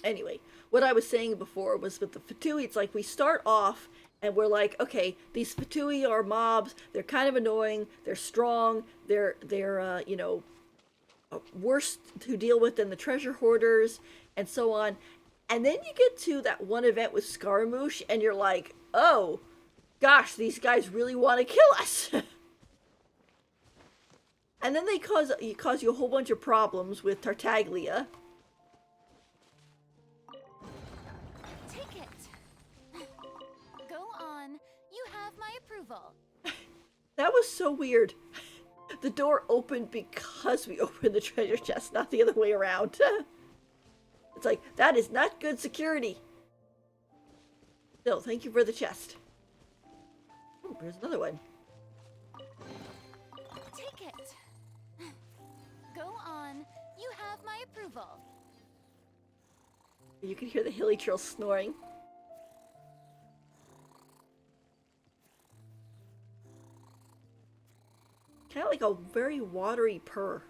Anyway, what I was saying before was with the Fatui, it's like we start off and we're like, okay, these Fatui are mobs. They're kind of annoying. They're strong. They're you know, worse to deal with than the treasure hoarders and so on. And then you get to that one event with Scaramouche and you're like, oh, gosh, these guys really want to kill us. And then they cause you a whole bunch of problems with Tartaglia. Take it. Go on. You have my approval. That was so weird. The door opened because we opened the treasure chest, not the other way around. It's like, that is not good security. Still, thank you for the chest. Oh, there's another one. Take it. Go on. You have my approval. You can hear the hilly trail snoring. Kind of like a very watery purr.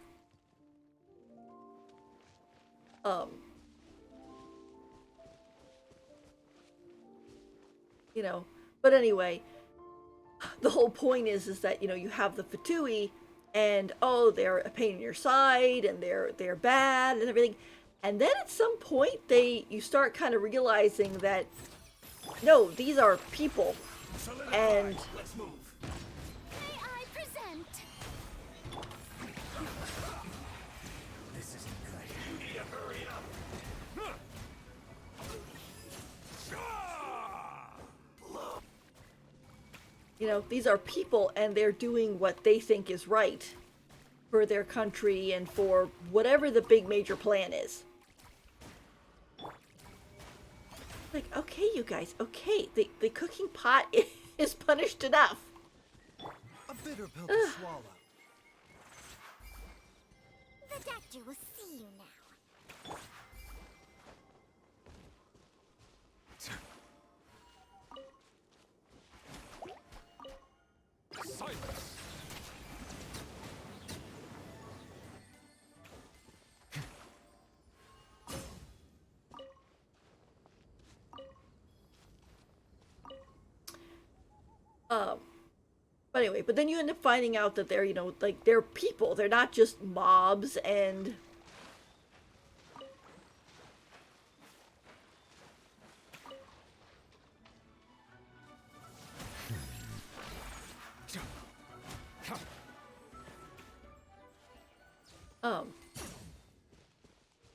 You know, but anyway, the whole point is that, you know, you have the Fatui and, oh, they're a pain in your side and they're bad and everything. And then at some point you start kind of realizing that, no, these are people. And Let's move. May I present? This isn't good. You need to hurry up. you know, these are people and they're doing what they think is right for their country and for whatever the big major plan is. Like, okay, you guys, okay, the cooking pot is punished enough. A bitter pill to swallow. The doctor will see you now. Silence. But anyway, but then you end up finding out that they're, you know, like, they're people. They're not just mobs and...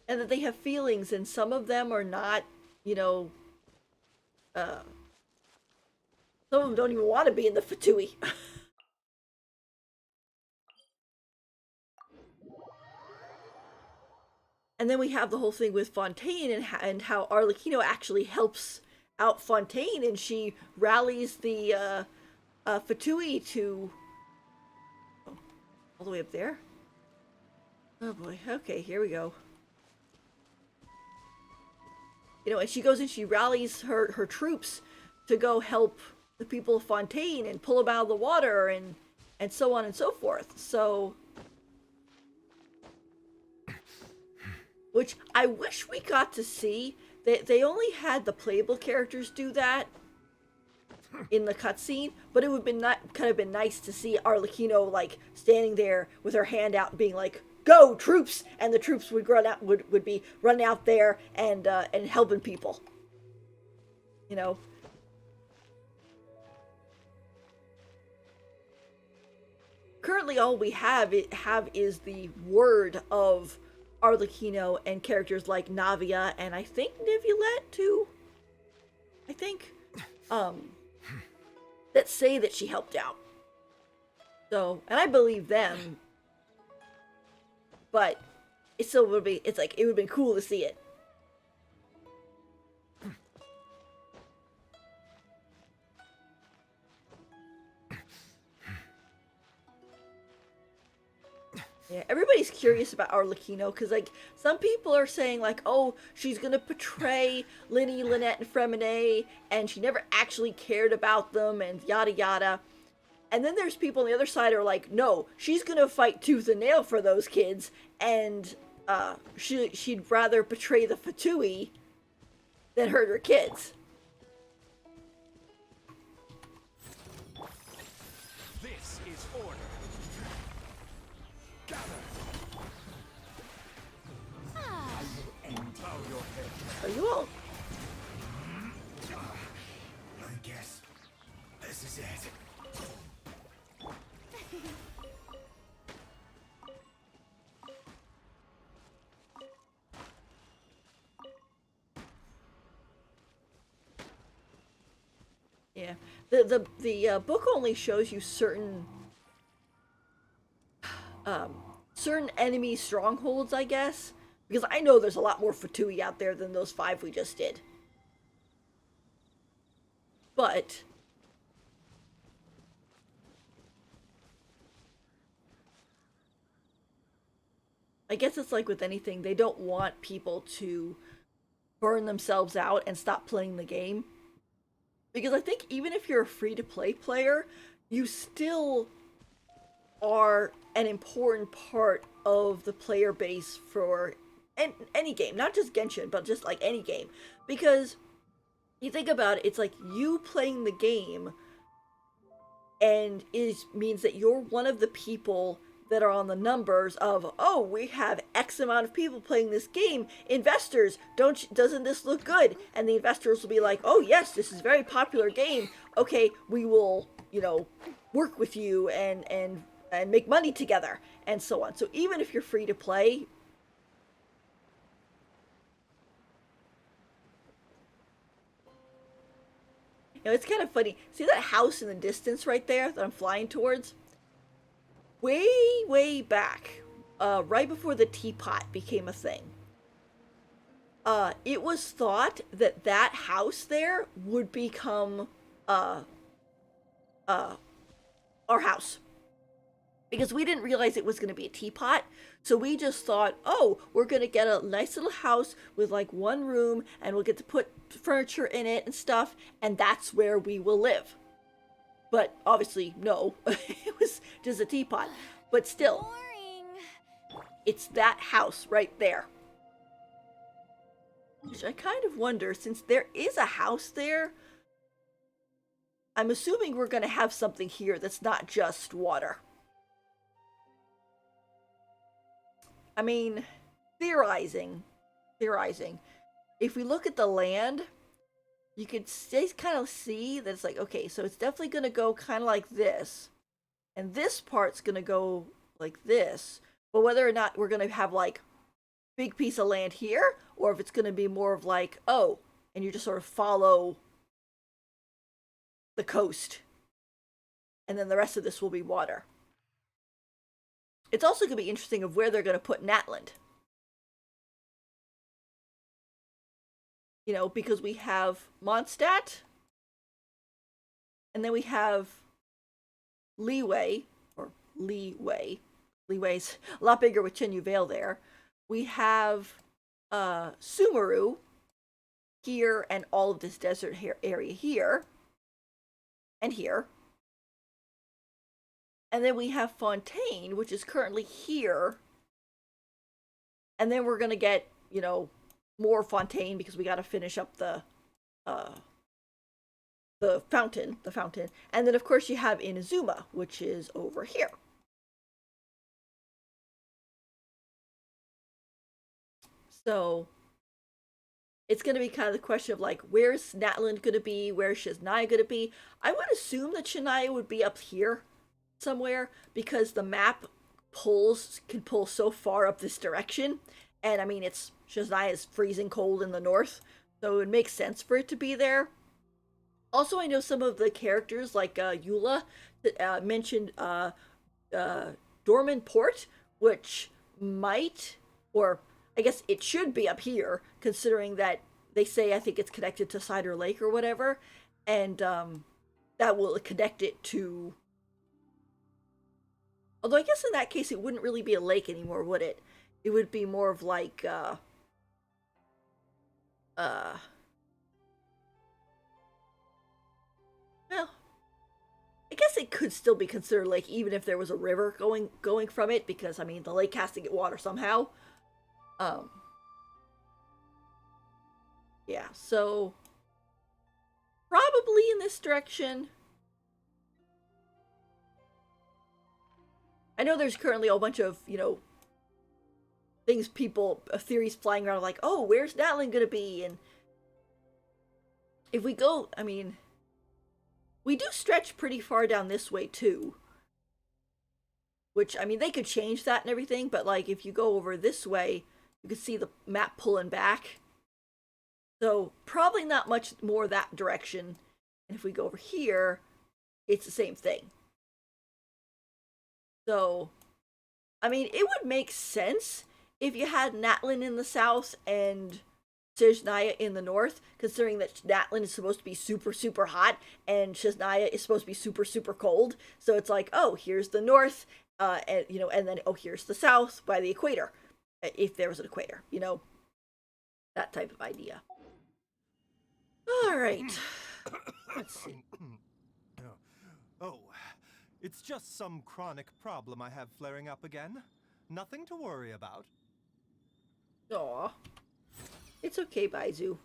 And that they have feelings, and some of them are not, you know, some of them don't even want to be in the Fatui. And then we have the whole thing with Fontaine and how Arlecchino actually helps out Fontaine, and she rallies the Fatui to all the way up there. Oh boy. Okay, here we go. You know, and she goes and she rallies her troops to go help the people of Fontaine and pull them out of the water and so on and so forth. So, which I wish we got to see. They only had the playable characters do that in the cutscene, but it would have been kind of been nice to see Arlecchino like standing there with her hand out and being like, "Go troops!" and the troops would would be running out there and helping people. You know. Currently, all we have is the word of Arlecchino and characters like Navia and I think Nivulette too. I think that say that she helped out. So, and I believe them. But it still would be, it's like, it would have been cool to see it. Yeah, everybody's curious about Arlecchino because, like, some people are saying, like, oh, she's gonna betray Linny, Lynette, and Fremine, and she never actually cared about them, and yada yada. And then there's people on the other side who are like, no, she's gonna fight tooth and nail for those kids, and she'd rather betray the Fatui than hurt her kids. This is order. Gather. I will end your head. Are you all? I guess this is it. Yeah, the book only shows you certain certain enemy strongholds, I guess, because I know there's a lot more Fatui out there than those 5 we just did. But I guess it's like with anything, they don't want people to burn themselves out and stop playing the game. Because I think even if you're a free-to-play player, you still are an important part of the player base for any game. Not just Genshin, but just like any game. Because you think about it, it's like you playing the game and it means that you're one of the people that are on the numbers of, oh, we have X amount of people playing this game. Investors, doesn't this look good? And the investors will be like, oh yes, this is a very popular game. Okay, we will, you know, work with you and make money together and so on. So even if you're free to play, you know, it's kind of funny. See that house in the distance right there that I'm flying towards? Way back, right before the teapot became a thing, it was thought that that house there would become, our house. Because we didn't realize it was going to be a teapot, so we just thought, oh, we're going to get a nice little house with, like, one room, and we'll get to put furniture in it and stuff, and that's where we will live. But obviously, no, it was just a teapot. But still, Boring. it's that house right there. Which I kind of wonder, since there is a house there, I'm assuming we're going to have something here that's not just water. I mean, theorizing, if we look at the land, you could kind of see that it's like, okay, so it's definitely going to go kind of like this. And this part's going to go like this. But whether or not we're going to have, like, big piece of land here, or if it's going to be more of like, oh, and you just sort of follow the coast. And then the rest of this will be water. It's also going to be interesting of where they're going to put Natland. you know, because we have Mondstadt, and then we have Leeway, or Leeway. Leeway's a lot bigger with Chenyu Vale there. We have Sumeru here, and all of this desert area here, and here. And then we have Fontaine, which is currently here. And then we're going to get, you know, more Fontaine because we got to finish up the fountain. And then, of course, you have Inazuma, which is over here. So it's going to be kind of the question of, like, where's Natlan going to be? Where's Shizania going to be? I would assume that Shania would be up here somewhere, because the map can pull so far up this direction, and I mean, it's Shizania is freezing cold in the north, so it would make sense for it to be there. Also, I know some of the characters, like Eula, that mentioned Dorman Port, which might, or I guess it should be up here, considering that they say, I think it's connected to Cider Lake or whatever, and that will connect it to. Although I guess in that case it wouldn't really be a lake anymore, would it? It would be more of like, well, I guess it could still be considered a lake even if there was a river going from it, because I mean the lake has to get water somehow. Yeah, so probably in this direction. I know there's currently a whole bunch of, you know, theories flying around like, oh, where's Natlan gonna be? And if we go, I mean, we do stretch pretty far down this way too. Which, I mean, they could change that and everything, but like if you go over this way, you can see the map pulling back. So probably not much more that direction. And if we go over here, it's the same thing. So, I mean, it would make sense if you had Natlan in the south and Shizania in the north, considering that Natlan is supposed to be super, super hot and Shizania is supposed to be super, super cold. So it's like, oh, here's the north, and you know, and then oh, here's the south by the equator, if there was an equator, you know, that type of idea. All right, let's see. Oh, it's just some chronic problem I have flaring up again. Nothing to worry about. Aw. It's okay, Baizu.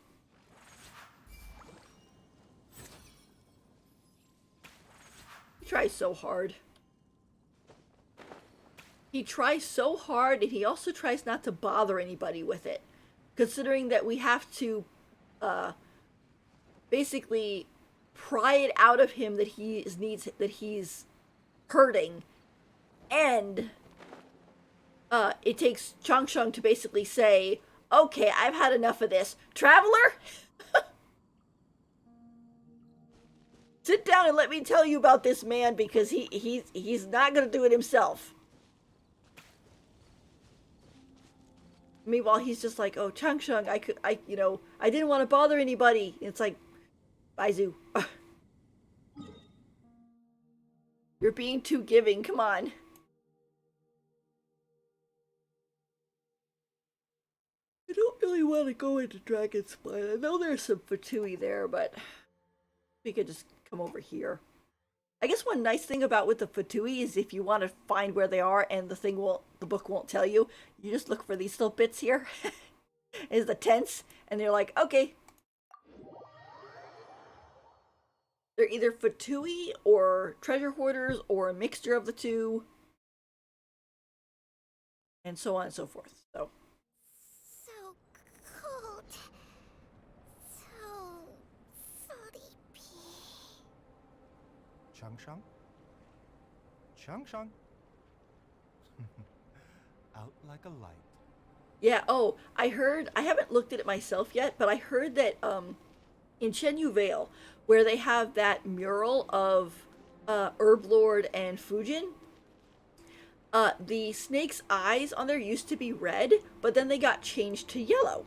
He tries so hard. He tries so hard, and he also tries not to bother anybody with it. Considering that we have to, basically pry it out of him that he's hurting, and it takes Changsheng to basically say, okay, I've had enough of this. Traveler? Sit down and let me tell you about this man, because he's not gonna do it himself. Meanwhile, he's just like, oh, Changsheng, I didn't want to bother anybody. It's like, Baizu. You're being too giving, come on. I don't really want to go into Dragon Spine. I know there's some Fatui there, but we could just come over here. I guess one nice thing about with the Fatui is if you want to find where they are and the book won't tell you, you just look for these little bits here. Is the tents, and they're like, okay. They're either Fatui or treasure hoarders or a mixture of the two. And so on and so forth. So cold. So sleepy. Changsheng? Changsheng? Out like a light. yeah, oh, I haven't looked at it myself yet, but I heard that in Chenyu Vale, where they have that mural of Herblord and Fujin, the snake's eyes on there used to be red, but then they got changed to yellow.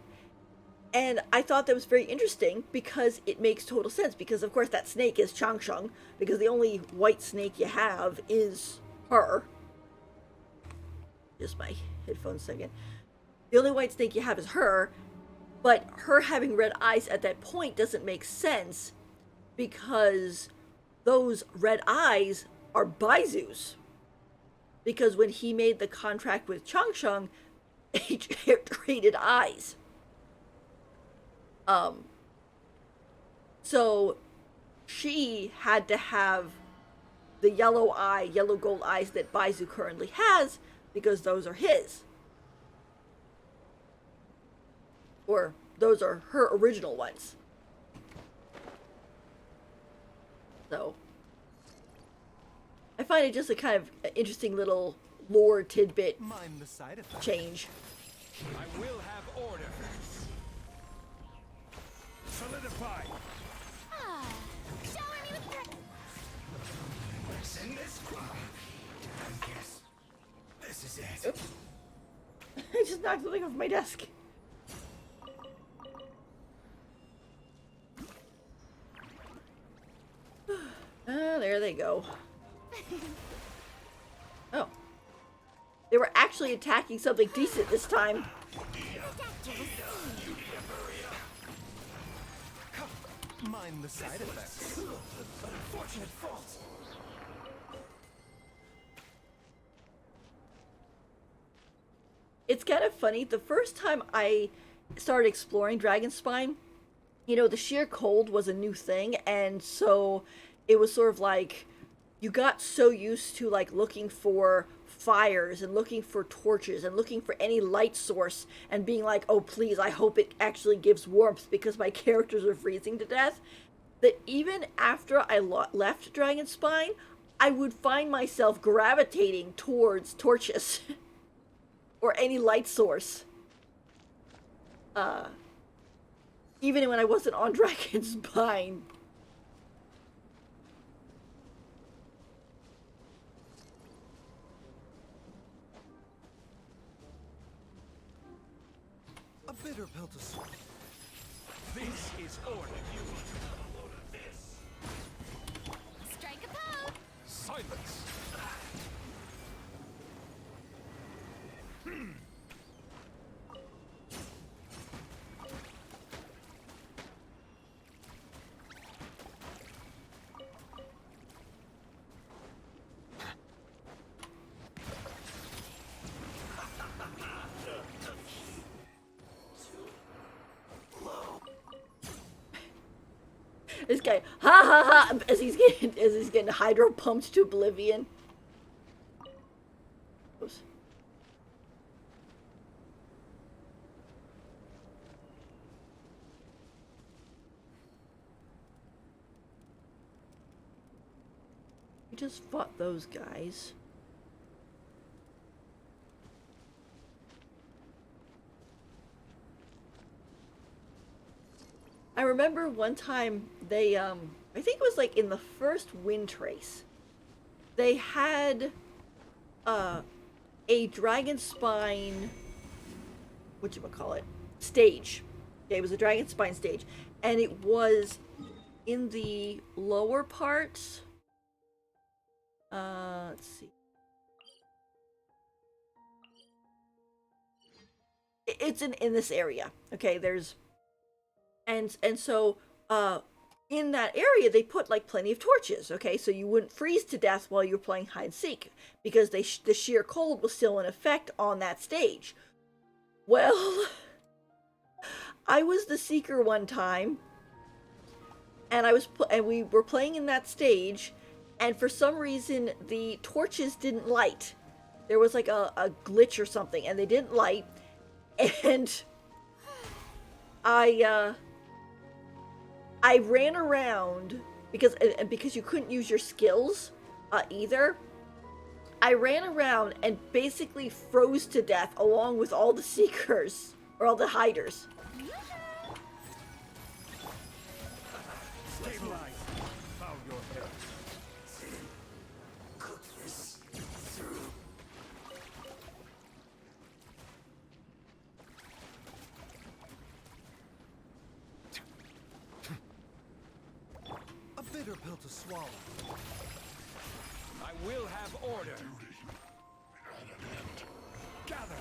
And I thought that was very interesting because it makes total sense. Because, of course, that snake is Changsheng. Because the only white snake you have is her. Just my headphones second. The only white snake you have is her. But her having red eyes at that point doesn't make sense. Because those red eyes are Baizu's. Because when he made the contract with Changsheng, he traded eyes. So she had to have the yellow gold eyes that Baizu currently has because those are his. Or those are her original ones. So I find it just a kind of interesting little lore tidbit Mind the side effects. change. I will have order. Solidify. Ah, shower me with praise. What's in this? I guess this is it. Oops. I just knocked something off my desk. There they go. Oh. They were actually attacking something decent this time. Mind the side effects. Unfortunate fault. It's kind of funny. The first time I started exploring Dragonspine, you know, the sheer cold was a new thing, and so it was sort of like you got so used to like looking for fires and looking for torches and looking for any light source and being like, oh please, I hope it actually gives warmth because my characters are freezing to death, that even after I left Dragonspine, I would find myself gravitating towards torches or any light source. Even when I wasn't on Dragonspine. A bitter pill to swallow. This is order. Strike a pose. Silence. This guy, ha ha ha, as he's getting hydro pumped to oblivion. Oops. We just fought those guys. I remember one time they, I think it was like in the first wind trace, they had, a Dragonspine, whatchamacallit, stage. Okay, it was a Dragonspine stage, and it was in the lower parts, let's see. It's in this area, okay, there's, and so in that area they put like plenty of torches, okay, so you wouldn't freeze to death while you were playing hide and seek because the sheer cold was still in effect on that stage. Well, I was the seeker one time, and we were playing in that stage, and for some reason the torches didn't light. There was like a glitch or something, and they didn't light, and I ran around because you couldn't use your skills either. I ran around and basically froze to death along with all the seekers or all the hiders. Stabilize. Bow your head. Cook this through. bitter pill to swallow. I will have order. Gather.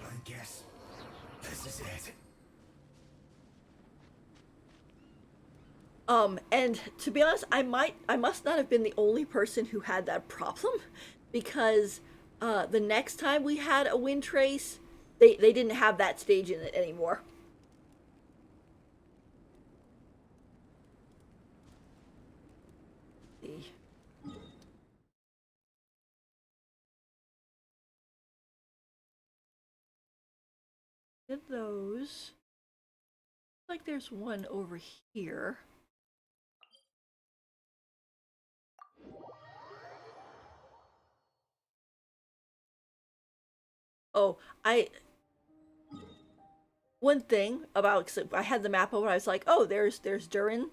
I guess this is it. And to be honest, I must not have been the only person who had that problem, because the next time we had a wind trace, they didn't have that stage in it anymore. See. Did those? Like there's one over here. Oh, one thing about, 'cause I had the map over, I was like, oh, there's Durin.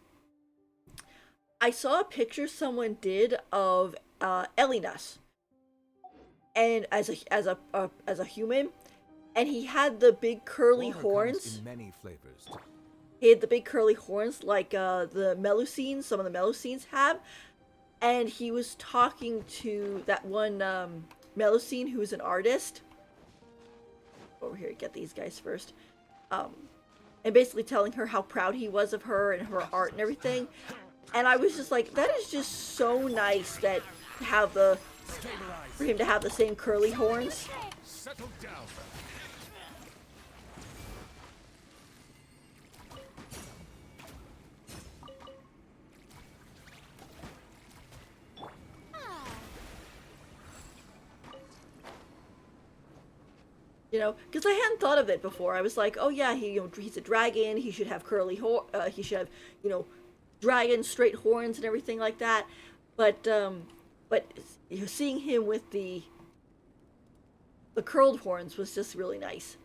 I saw a picture someone did of Elinas, and as a human, and he had the big curly Water horns. comes in many flavors. He had the big curly horns like the Melusines, some of the Melusines have, and he was talking to that one Melusine who's an artist. Over here to get these guys first. And basically telling her how proud he was of her and her art and everything. And I was just like, that is just so nice that have for him to have the same curly horns. Settle down. You know, because I hadn't thought of it before. I was like, oh yeah, he's a dragon. He should have curly he should have, dragon straight horns and everything like that. But seeing him with the curled horns was just really nice.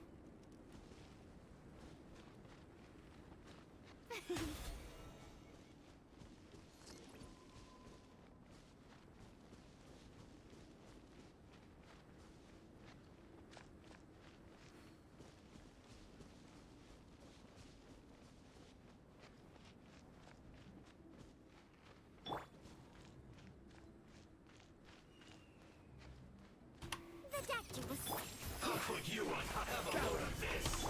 I'll put you on top of this.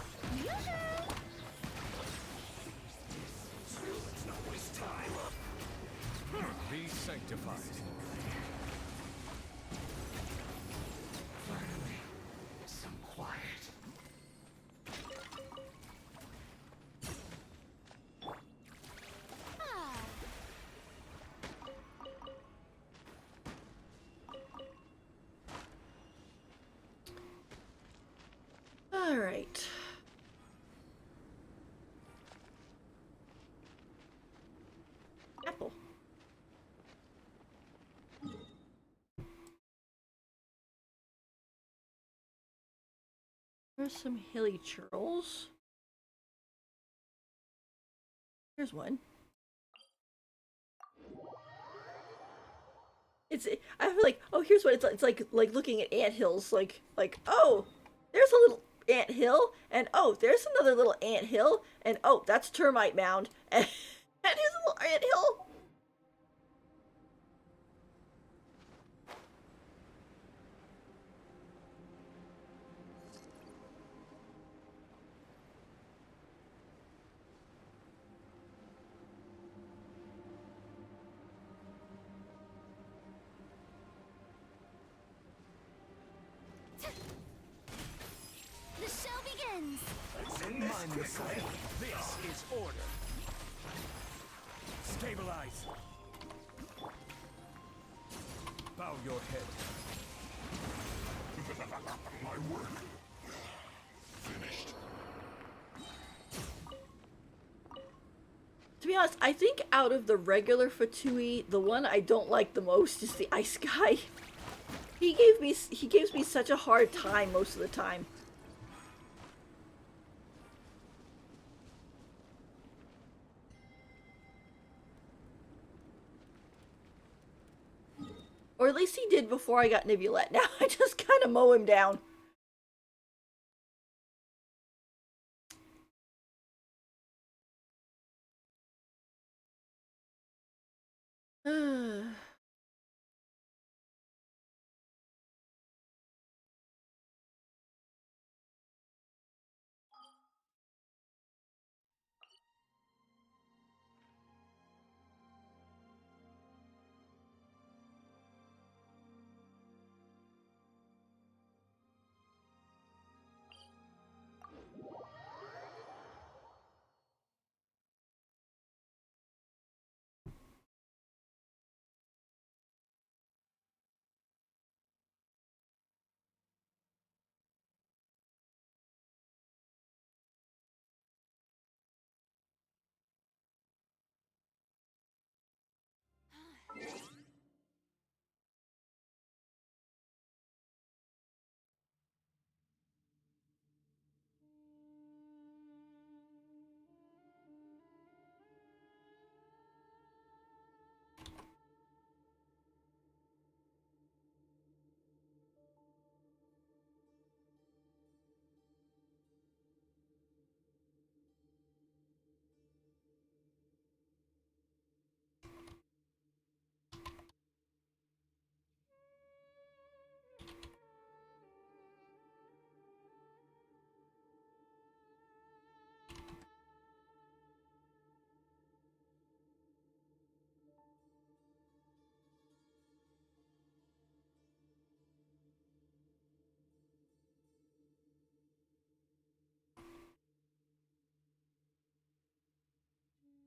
Let's not waste time. Be sanctified. Finally, some quiet. All right. Apple. There's some hilly churls. Here's one. I feel like, oh, here's what it's like looking at anthills, like oh, there's a little ant hill, and oh, there's another little ant hill, and oh, that's termite mound, and here's a little ant hill. The show begins! Mind the sight. This is order. Stabilize. Bow your head. My work. Finished. To be honest, I think out of the regular Fatui, the one I don't like the most is the ice guy. He gives me such a hard time most of the time. Or at least he did before I got Nibulette. Now I just kind of mow him down.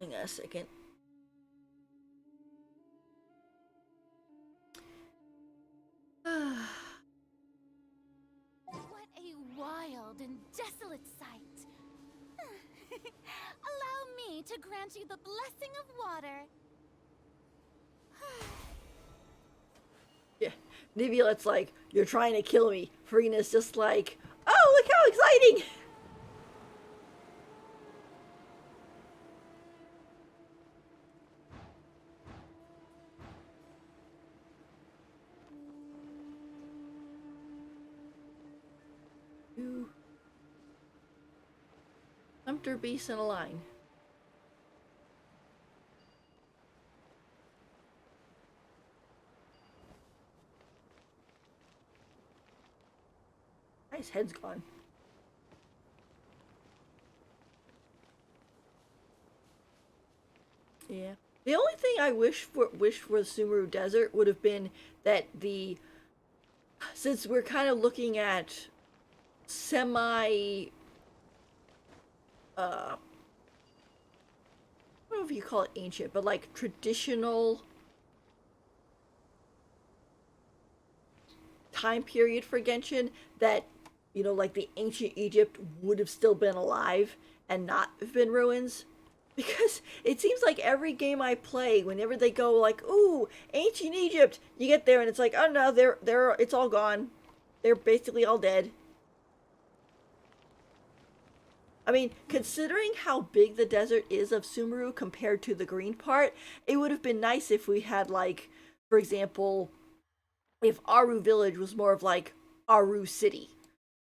Hang on a second. What a wild and desolate sight. Allow me to grant you the blessing of water. Yeah, Nivelet's like, you're trying to kill me. Farina's just like, oh, look how exciting! Two Hunter beasts in a line. His head's gone. Yeah. The only thing I wish for the Sumeru Desert would have been that since we're kind of looking at semi I don't know if you call it ancient, but like traditional time period for Genshin, that like the ancient Egypt would have still been alive and not have been ruins. Because it seems like every game I play, whenever they go like, ooh, ancient Egypt, you get there and it's like, oh no, it's all gone. They're basically all dead. I mean, considering how big the desert is of Sumeru compared to the green part, it would have been nice if we had, like, for example, if Aru Village was more of like Aru City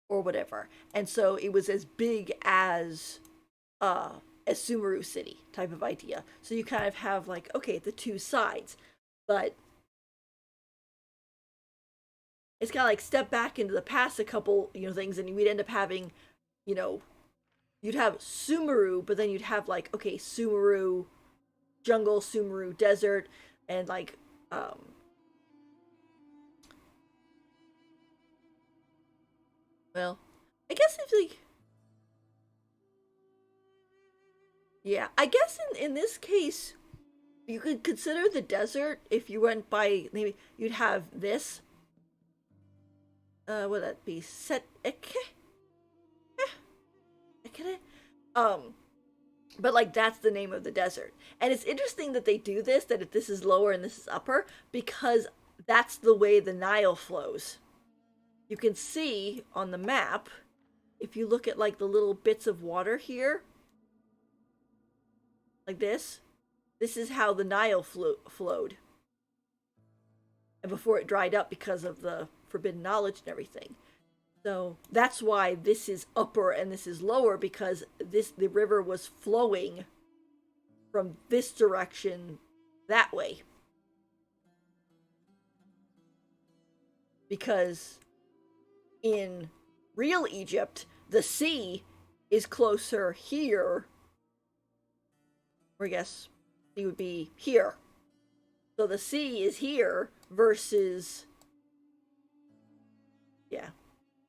or whatever. And so it was as big as Sumeru City type of idea. So you kind of have like, okay, the two sides. But it's kind of like step back into the past a couple, things, and we'd end up having, you'd have Sumeru, but then you'd have like, okay, Sumeru jungle, Sumeru desert, and like, well, I guess if like, yeah, I guess in this case, you could consider the desert if you went by, maybe you'd have this. Would that be set? Um, but like that's the name of the desert, and it's interesting that they do this. That if this is lower and this is upper, because that's the way the Nile flows. You can see on the map, if you look at like the little bits of water here, like this is how the Nile flowed. And before it dried up because of the forbidden knowledge and everything. So that's why this is upper and this is lower, because the river was flowing from this direction that way. because in real Egypt, the sea is closer here, or I guess it would be here. So the sea is here versus, yeah.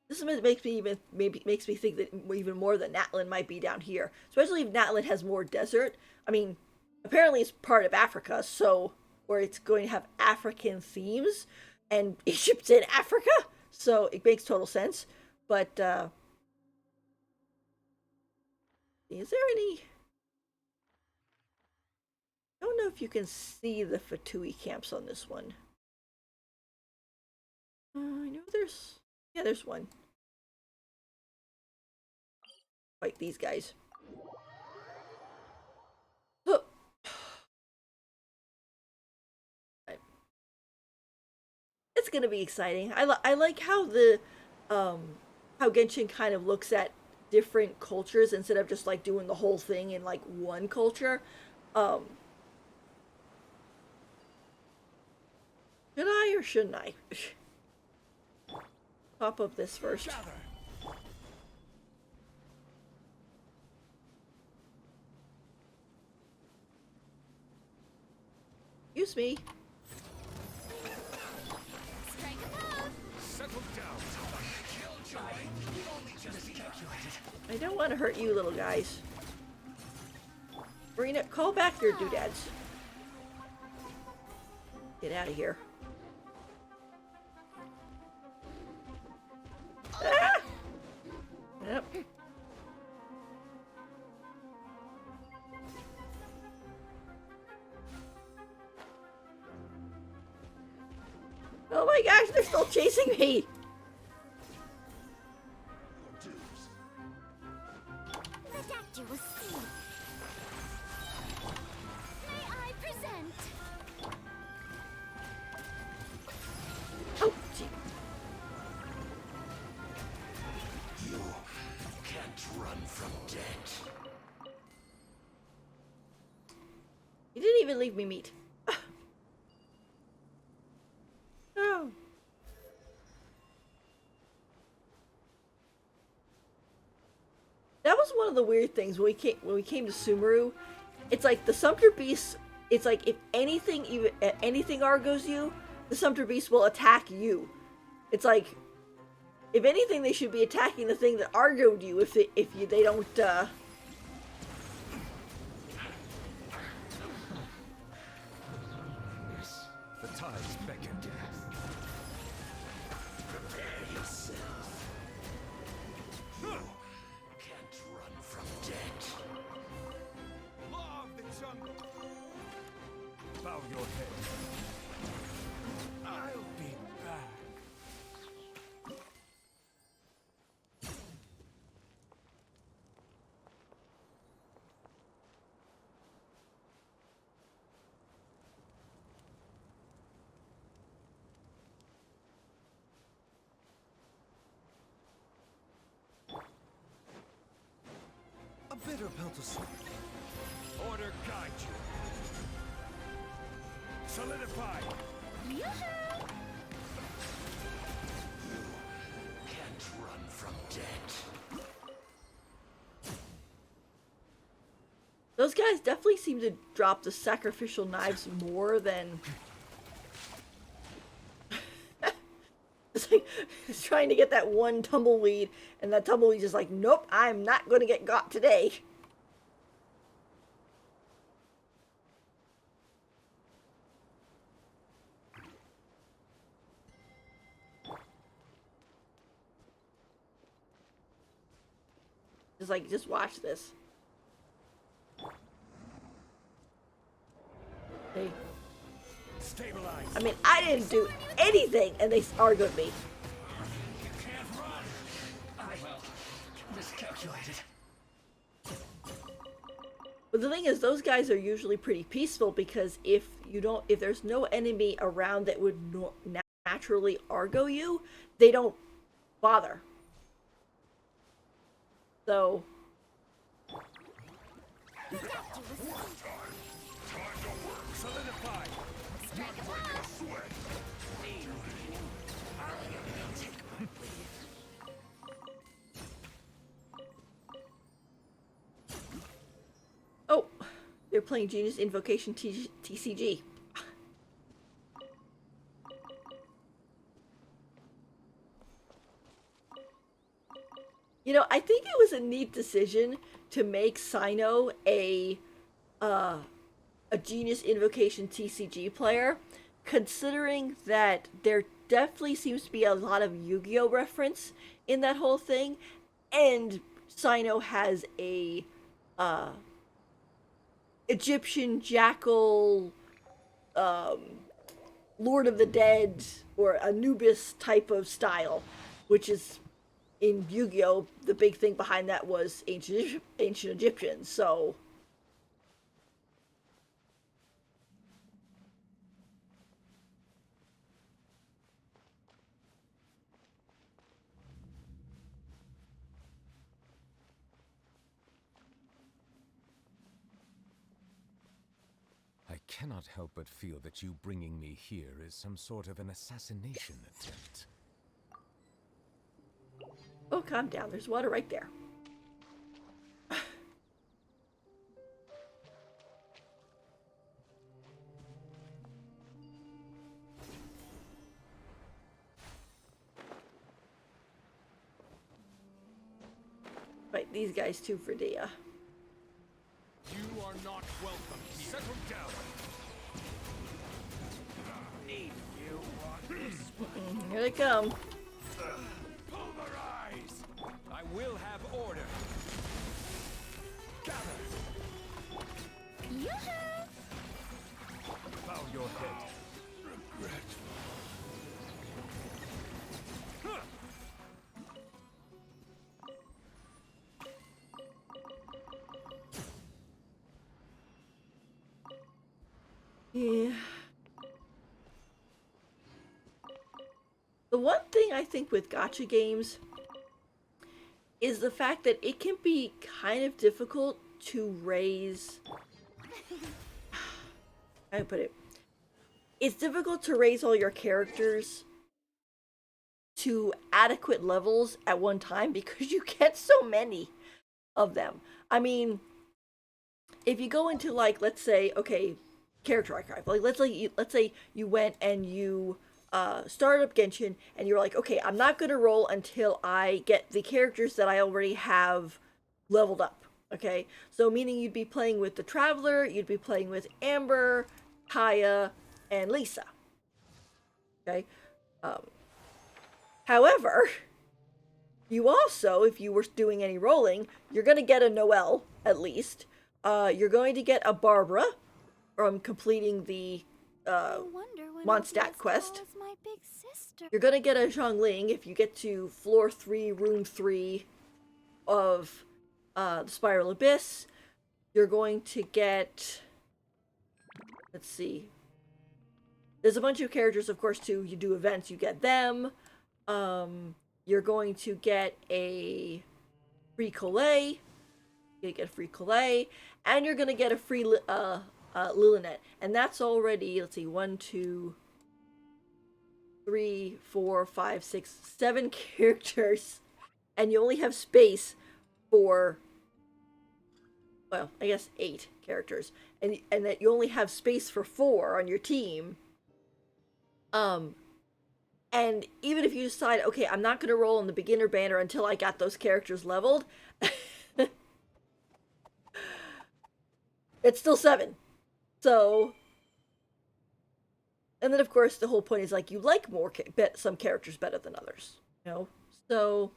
This makes me makes me think that even more that Natlan might be down here, especially if Natlan has more desert. I mean, apparently it's part of Africa, so where it's going to have African themes, and Egypt's in Africa, so it makes total sense. But is there any? I don't know if you can see the Fatui camps on this one. I know there's, yeah, there's one. Fight these guys. Oh. It's gonna be exciting. I like how the how Genshin kind of looks at different cultures instead of just like doing the whole thing in like one culture. Should I or shouldn't I? Pop up this first. Excuse me. Strike a pose. Settle down. Killjoy. Only just calculated. I don't want to hurt you little guys. Marina, call back your doodads. Get out of here. Ah! Yep. Oh my gosh, they're still chasing me! Redactual sea. May I present? Oh, gee. You can't run from debt. You didn't even leave me meat. No. That was one of the weird things when we came to Sumeru. It's like the Sumpter Beast. It's like if anything Argos you, the Sumpter Beast will attack you. It's like if anything, they should be attacking the thing that Argoed you if they don't. The tides beckon. Prepare yourself. You can't run from debt. Law of the jungle. Bow your head. I'll be back. A bitter pill to swallow. Order guide you. Solidify. Can't run from debt. Those guys definitely seem to drop the sacrificial knives more than. It's like it's trying to get that one tumbleweed, and that tumbleweed's just like, nope, I'm not going to get got today. Just like, just watch this. Hey. Stabilize. I mean, I didn't do anything, and they argoed me. You can't run. I miscalculated. But the thing is, those guys are usually pretty peaceful because if there's no enemy around that would naturally argo you, they don't bother. So. Solidify. Strike a pose. playing Genius Invocation TCG. You know, I think it was a neat decision to make Sino a Genius Invocation TCG player, considering that there definitely seems to be a lot of Yu-Gi-Oh reference in that whole thing, and Sino has a Egyptian jackal, Lord of the Dead, or Anubis type of style, which is in Yu-Gi-Oh, the big thing behind that was ancient Egyptians. So I cannot help but feel that you bringing me here is some sort of an assassination attempt. oh, calm down. There's water right there. Right, these guys too for Dia. You are not welcome here. Settle down. Need you on this one. Here they come. Pulverize! I will have order. Gather. Yoo-hoo! Bow your head. Regret. Yeah. The one thing I think with gacha games is the fact that it can be kind of difficult to raise. How do I put it? It's difficult to raise all your characters to adequate levels at one time because you get so many of them. I mean, if you go into, like, let's say, okay, character archive, like let's say you went and you started up Genshin and you're like, okay, I'm not gonna roll until I get the characters that I already have leveled up. Okay, so meaning you'd be playing with the Traveler, you'd be playing with Amber, Kaya, and Lisa. Okay, however, you also, if you were doing any rolling, you're gonna get a Noelle at least. You're going to get a Barbara from completing the Mondstadt quest. My big sister. You're gonna get a Zhongling if you get to floor 3, room 3 of the Spiral Abyss. You're going to get, let's see, there's a bunch of characters, of course, too. You do events, you get them. You're going to get a free Collab. You're gonna get a free Collab, and you're gonna get a free Lilinet, and that's already, let's see, 1, 2, 3, 4, 5, 6, 7 characters, and you only have space for, well, I guess 8 characters, and that you only have space for 4 on your team. And even if you decide, okay, I'm not gonna roll in the beginner banner until I got those characters leveled, it's still 7. So, and then of course the whole point is, like, you like some characters better than others, you know? So,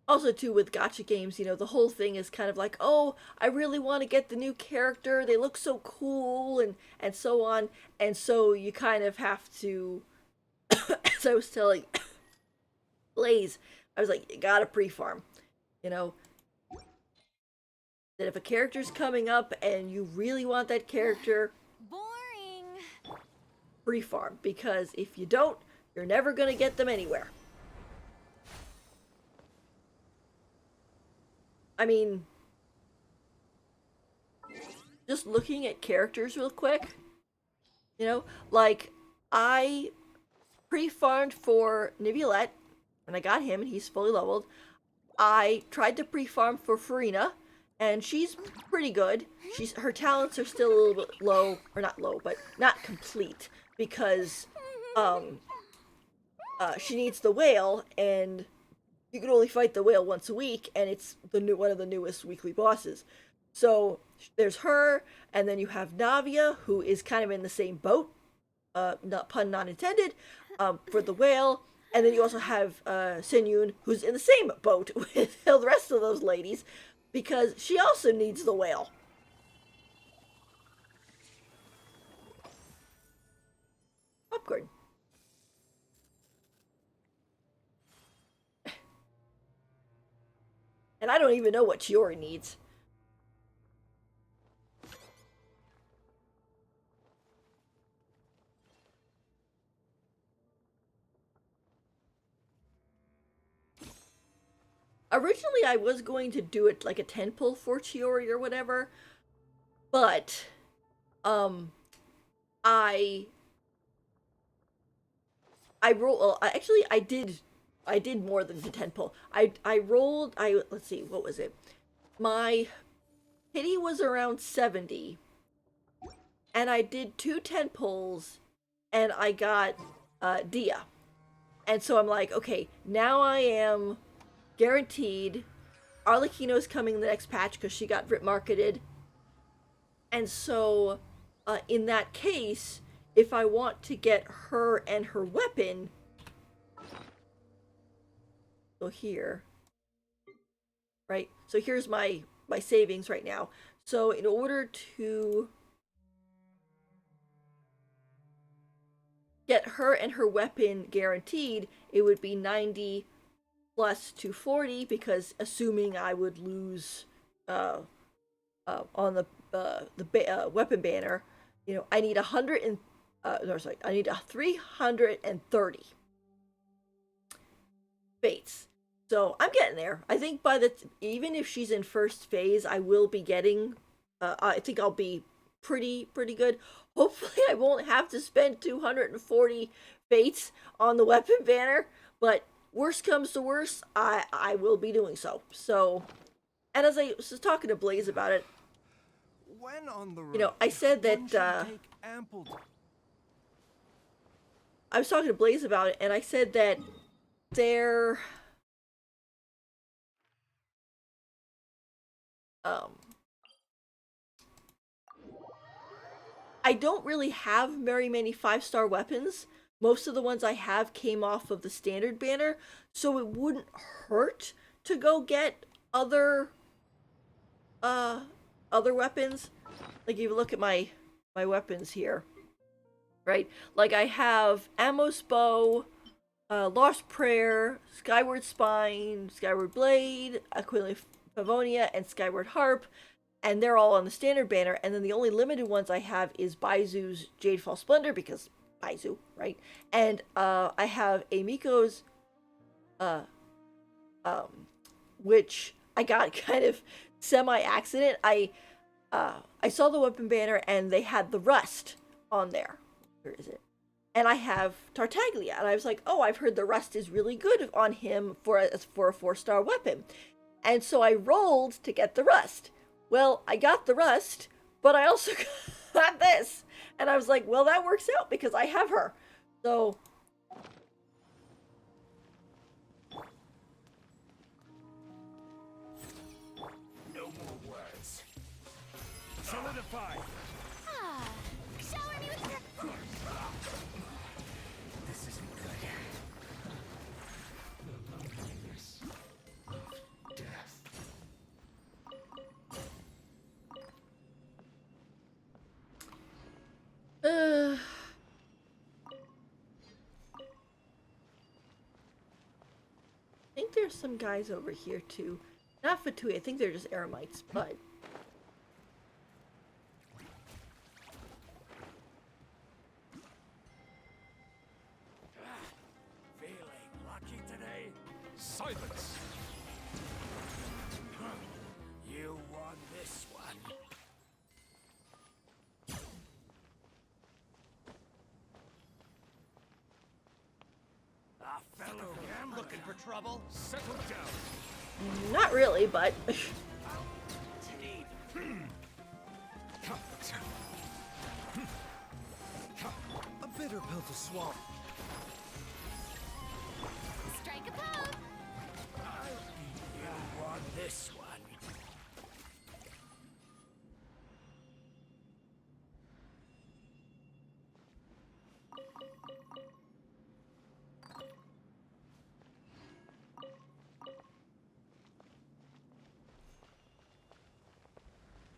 also too with gacha games, you know, the whole thing is kind of like, oh, I really want to get the new character, they look so cool, and so on, and so you kind of have to, as I was telling Blaze, I was like, you gotta pre-farm, you know, that if a character's coming up and you really want that character, Boring. pre-farm, because if you don't, you're never gonna get them anywhere. I mean, just looking at characters real quick, you know, like, I pre-farmed for Niviolette, and I got him, and he's fully leveled. I tried to pre-farm for Farina, and she's pretty good. Her talents are still a little bit low, or not low, but not complete, because she needs the whale, and you can only fight the whale once a week, and it's one of the newest weekly bosses. So there's her, and then you have Navia, who is kind of in the same boat, pun not intended, for the whale. And then you also have Senyun, who's in the same boat with the rest of those ladies, because she also needs the whale. Popcorn. And I don't even know what Chiori needs. Originally, I was going to do it like a 10 pull for Chiori or whatever, but I roll. Well, actually, I did more than the 10 pull. I rolled. Let's see, what was it? My pity was around 70, and I did 2 10 pulls, and I got Dia, and so I'm like, okay, now I am guaranteed. Arlecchino's coming in the next patch because she got rip marketed. And so, in that case, if I want to get her and her weapon, so here, right? So here's my savings right now. So in order to get her and her weapon guaranteed, it would be 90 plus 240, because assuming I would lose on the weapon banner, you know, I need 100 and I need 330 fates. So I'm getting there. I think even if she's in first phase, I will be getting. I think I'll be pretty good. Hopefully, I won't have to spend 240 fates on the weapon banner. But worst comes to worst, I will be doing so. So, and as I was talking to Blaze about it, When on the road, you know, I said one should that take ample I was talking to Blaze about it, and I said that there, I don't really have very many 5-star weapons. Most of the ones I have came off of the standard banner, so it wouldn't hurt to go get other weapons. Like, if you look at my weapons here, right? Like, I have Amos Bow, Lost Prayer, Skyward Spine, Skyward Blade, Aquila Pavonia, and Skyward Harp, and they're all on the standard banner. And then the only limited ones I have is Baizu's Jadefall Splendor, because Baizu, right? And I have Amiko's, which I got kind of semi-accident. I saw the weapon banner and they had the rust on there. Where is it? And I have Tartaglia, and I was like, oh, I've heard the rust is really good on him for a 4-star weapon. And so I rolled to get the rust. Well, I got the rust, but I also got this. And I was like, well, that works out because I have her. So No more words. Solidify. Ah, shower me with your... This isn't good. Death. I think there's some guys over here too. Not Fatui, I think they're just Eremites, but Feeling lucky today? Silence! You won this one. A fellow gambler. Looking for trouble? Settle down. Not really, but A bitter pill to swallow. Strike a pose. You want this one?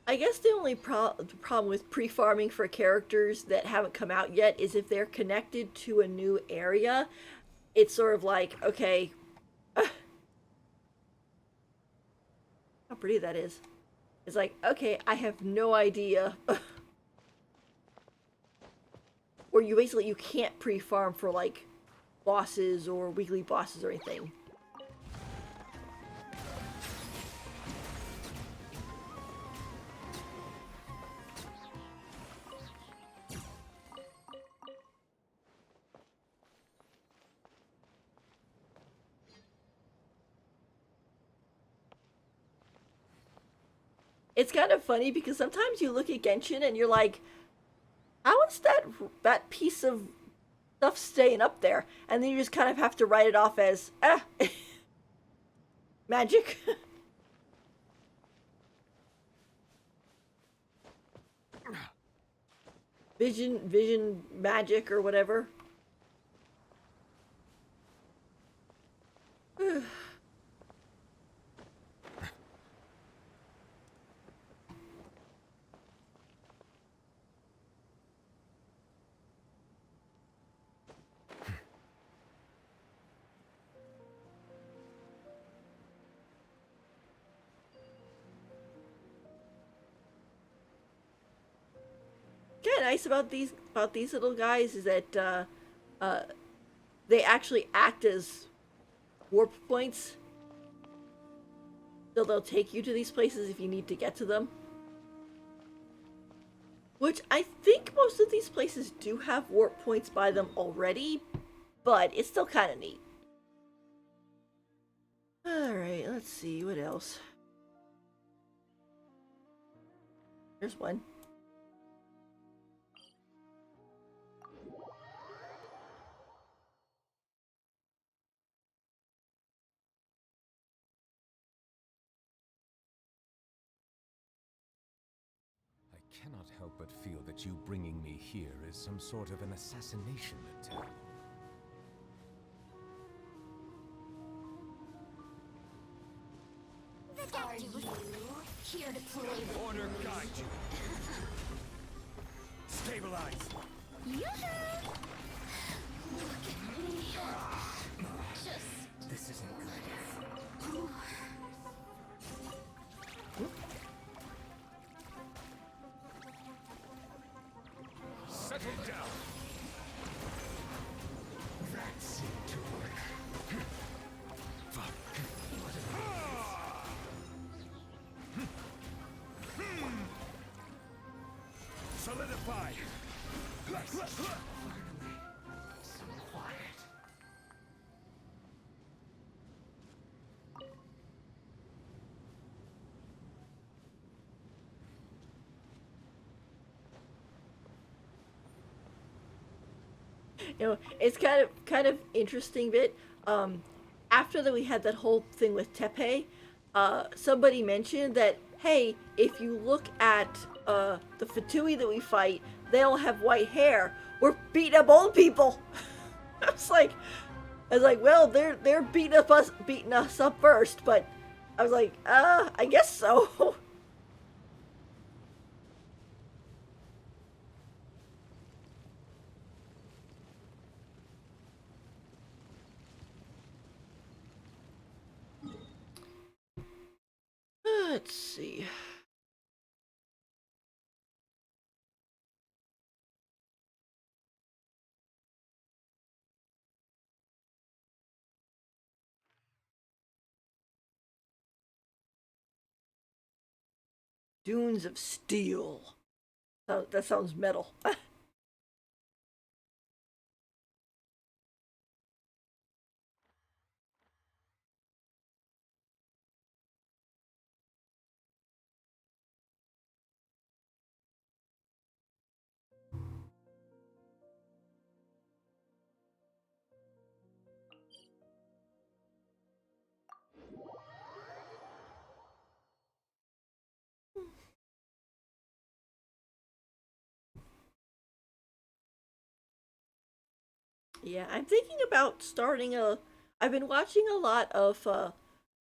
I guess the only problem with pre-farming for characters that haven't come out yet is if they're connected to a new area. It's sort of like, okay, how pretty that is. It's like, okay, I have no idea. Or you can't pre-farm for like bosses or weekly bosses or anything. It's kind of funny because sometimes you look at Genshin and you're like, how is that piece of stuff staying up there? And then you just kind of have to write it off as, magic. Vision magic or whatever. Kind of nice about these little guys is that they actually act as warp points, so they'll take you to these places if you need to get to them. Which I think most of these places do have warp points by them already, but it's still kind of neat. Alright, let's see, what else? There's one. I cannot help but feel that you bringing me here is some sort of an assassination attempt. Are you here to play? Order guide you. Stabilize. Yoo-hoo! Look at me. Just This isn't good. Settle down. That seemed to work. Fuck. Solidify. So quiet. You know, it's kind of interesting bit. After that we had that whole thing with Tepe, somebody mentioned that, hey, if you look at the Fatui that we fight, they all have white hair. We're beating up old people. I was like, well, they're beating us up first, but I was like, I guess so. Let's see. Dunes of Steel. Oh, that sounds metal. Yeah, I'm thinking about starting a. I've been watching a lot of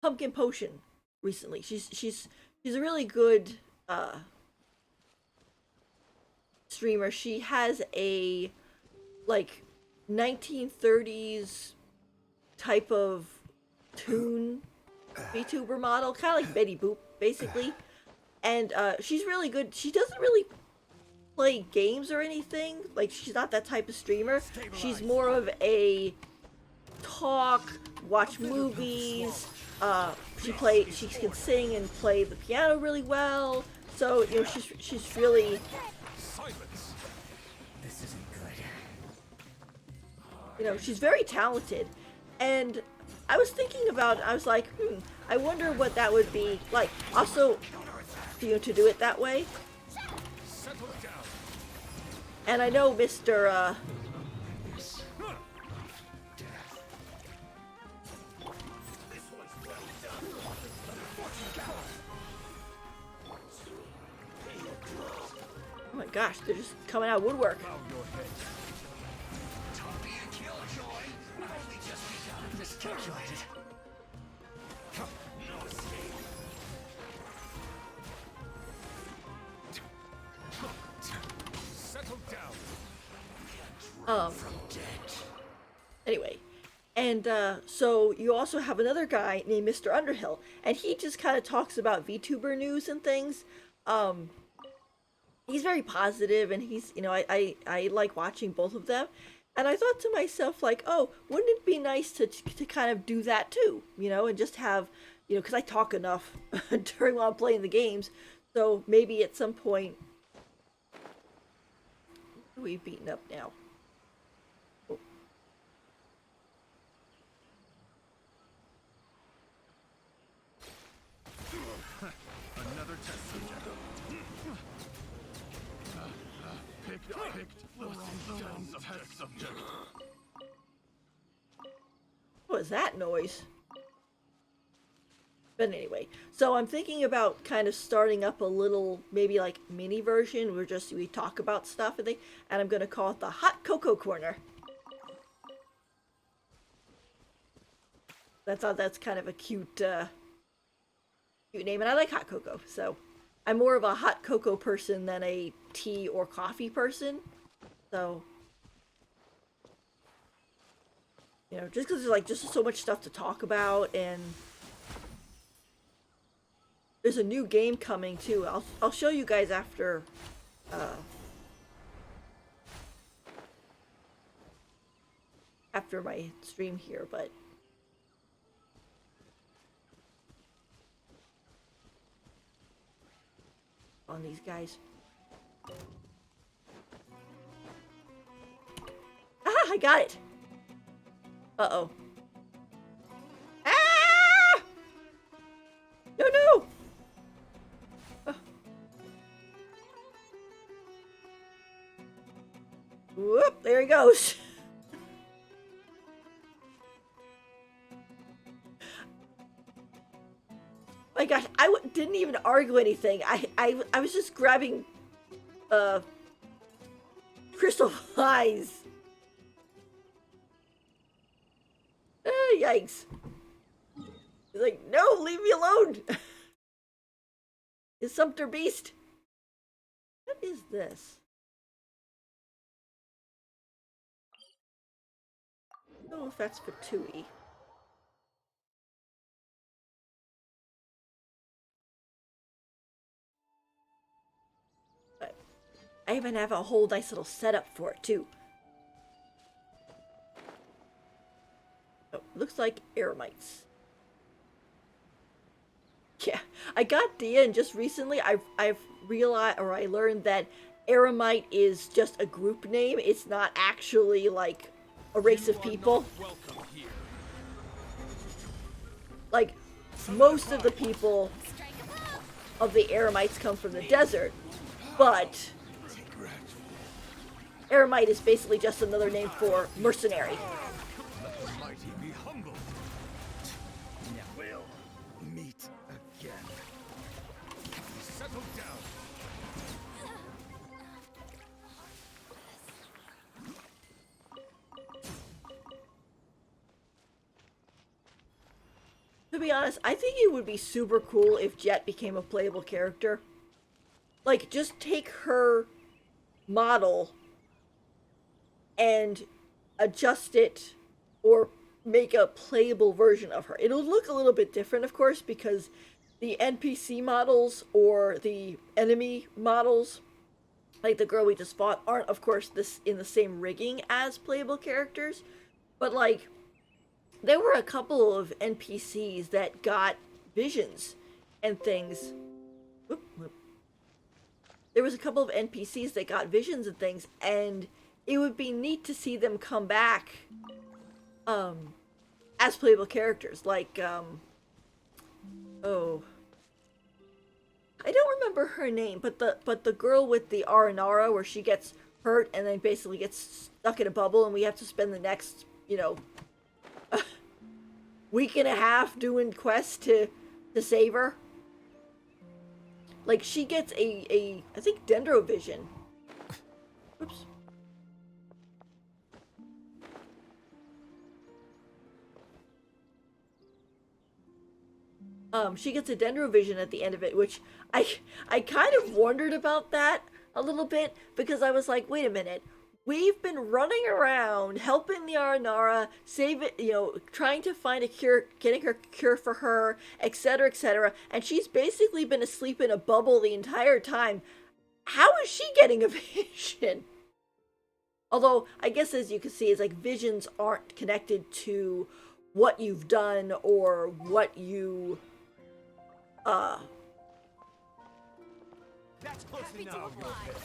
Pumpkin Potion recently. She's a really good streamer. She has a like 1930s type of toon VTuber model, kind of like Betty Boop, basically. And she's really good. She doesn't really play games or anything. Like, she's not that type of streamer. She's more of a talk, watch movies. She can sing and play the piano really well. So, you know, she's really, Silence! This isn't good. you know, she's very talented. And I was thinking about, I was like, I wonder what that would be like. Also, you know, to do it that way. Settle down! And I know Mr. Oh my gosh, they're just coming out of woodwork. Don't be a killjoy. We've only just begun. Miscalculated. No escape. Settle down! From dead. Anyway, and so you also have another guy named Mr. Underhill, and he just kind of talks about VTuber news and things. He's very positive, and he's, you know, I like watching both of them. And I thought to myself, like, oh, wouldn't it be nice to kind of do that too, you know, and just have, you know, because I talk enough during while I'm playing the games, so maybe at some point. Who are we beating up now? Oh. Another test subject. Picked the wrong test subject. What was that noise? But anyway, so I'm thinking about kind of starting up a little, maybe like mini version where we talk about stuff and I'm gonna call it the Hot Cocoa Corner. I thought that's kind of a cute name, and I like hot cocoa, so I'm more of a hot cocoa person than a tea or coffee person. So, you know, just because there's like just so much stuff to talk about, and there's a new game coming too. I'll show you guys after after my stream here, but on these guys. Ah, I got it. Uh-oh. Ah! No, no! Whoop, there he goes. My gosh, didn't even argue anything. I was just grabbing crystal flies. Yikes. He's like, no, leave me alone. Is Sumter Beast. What is this? I don't know if that's for Tui. But I even have a whole nice little setup for it too. Oh, looks like eremites. Yeah, I got Dia, and just recently I've realized, or I learned that eremite is just a group name. It's not actually like a race of people. Welcome here. Like, most of the people of the eremites come from the desert, but eremite is basically just another name for mercenary. Let the mighty be humble. We'll meet again. Settle down. be honest, I think it would be super cool if Jet became a playable character. Like, just take her model and adjust it or make a playable version of her. It'll look a little bit different, of course, because the NPC models or the enemy models, like the girl we just fought, aren't, of course, this in the same rigging as playable characters. But, like, there were a couple of NPCs that got visions and things. Whoop, whoop. There was a couple of NPCs that got visions and things, and it would be neat to see them come back as playable characters. Like, oh, I don't remember her name, but the girl with the Aranara, where she gets hurt and then basically gets stuck in a bubble, and we have to spend the next, week and a half doing quests to save her. Like, she gets I think Dendrovision. Oops. She gets a Dendrovision at the end of it, which I kind of wondered about that a little bit, because I was like, wait a minute. We've been running around helping the Aranara, save it, trying to find a cure, getting her cure for her, etc., and she's basically been asleep in a bubble the entire time. How is she getting a vision? Although, I guess as you can see, it's like visions aren't connected to what you've done or what you, That's close Happy to enough. oblige.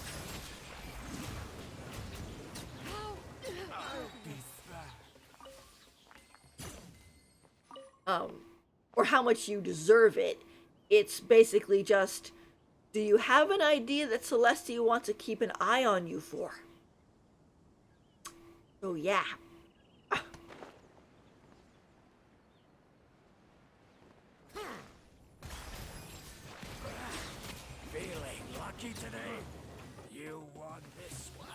or how much you deserve it. It's basically just, do you have an idea that Celestia wants to keep an eye on you for? So yeah. Feeling lucky today? You won this one.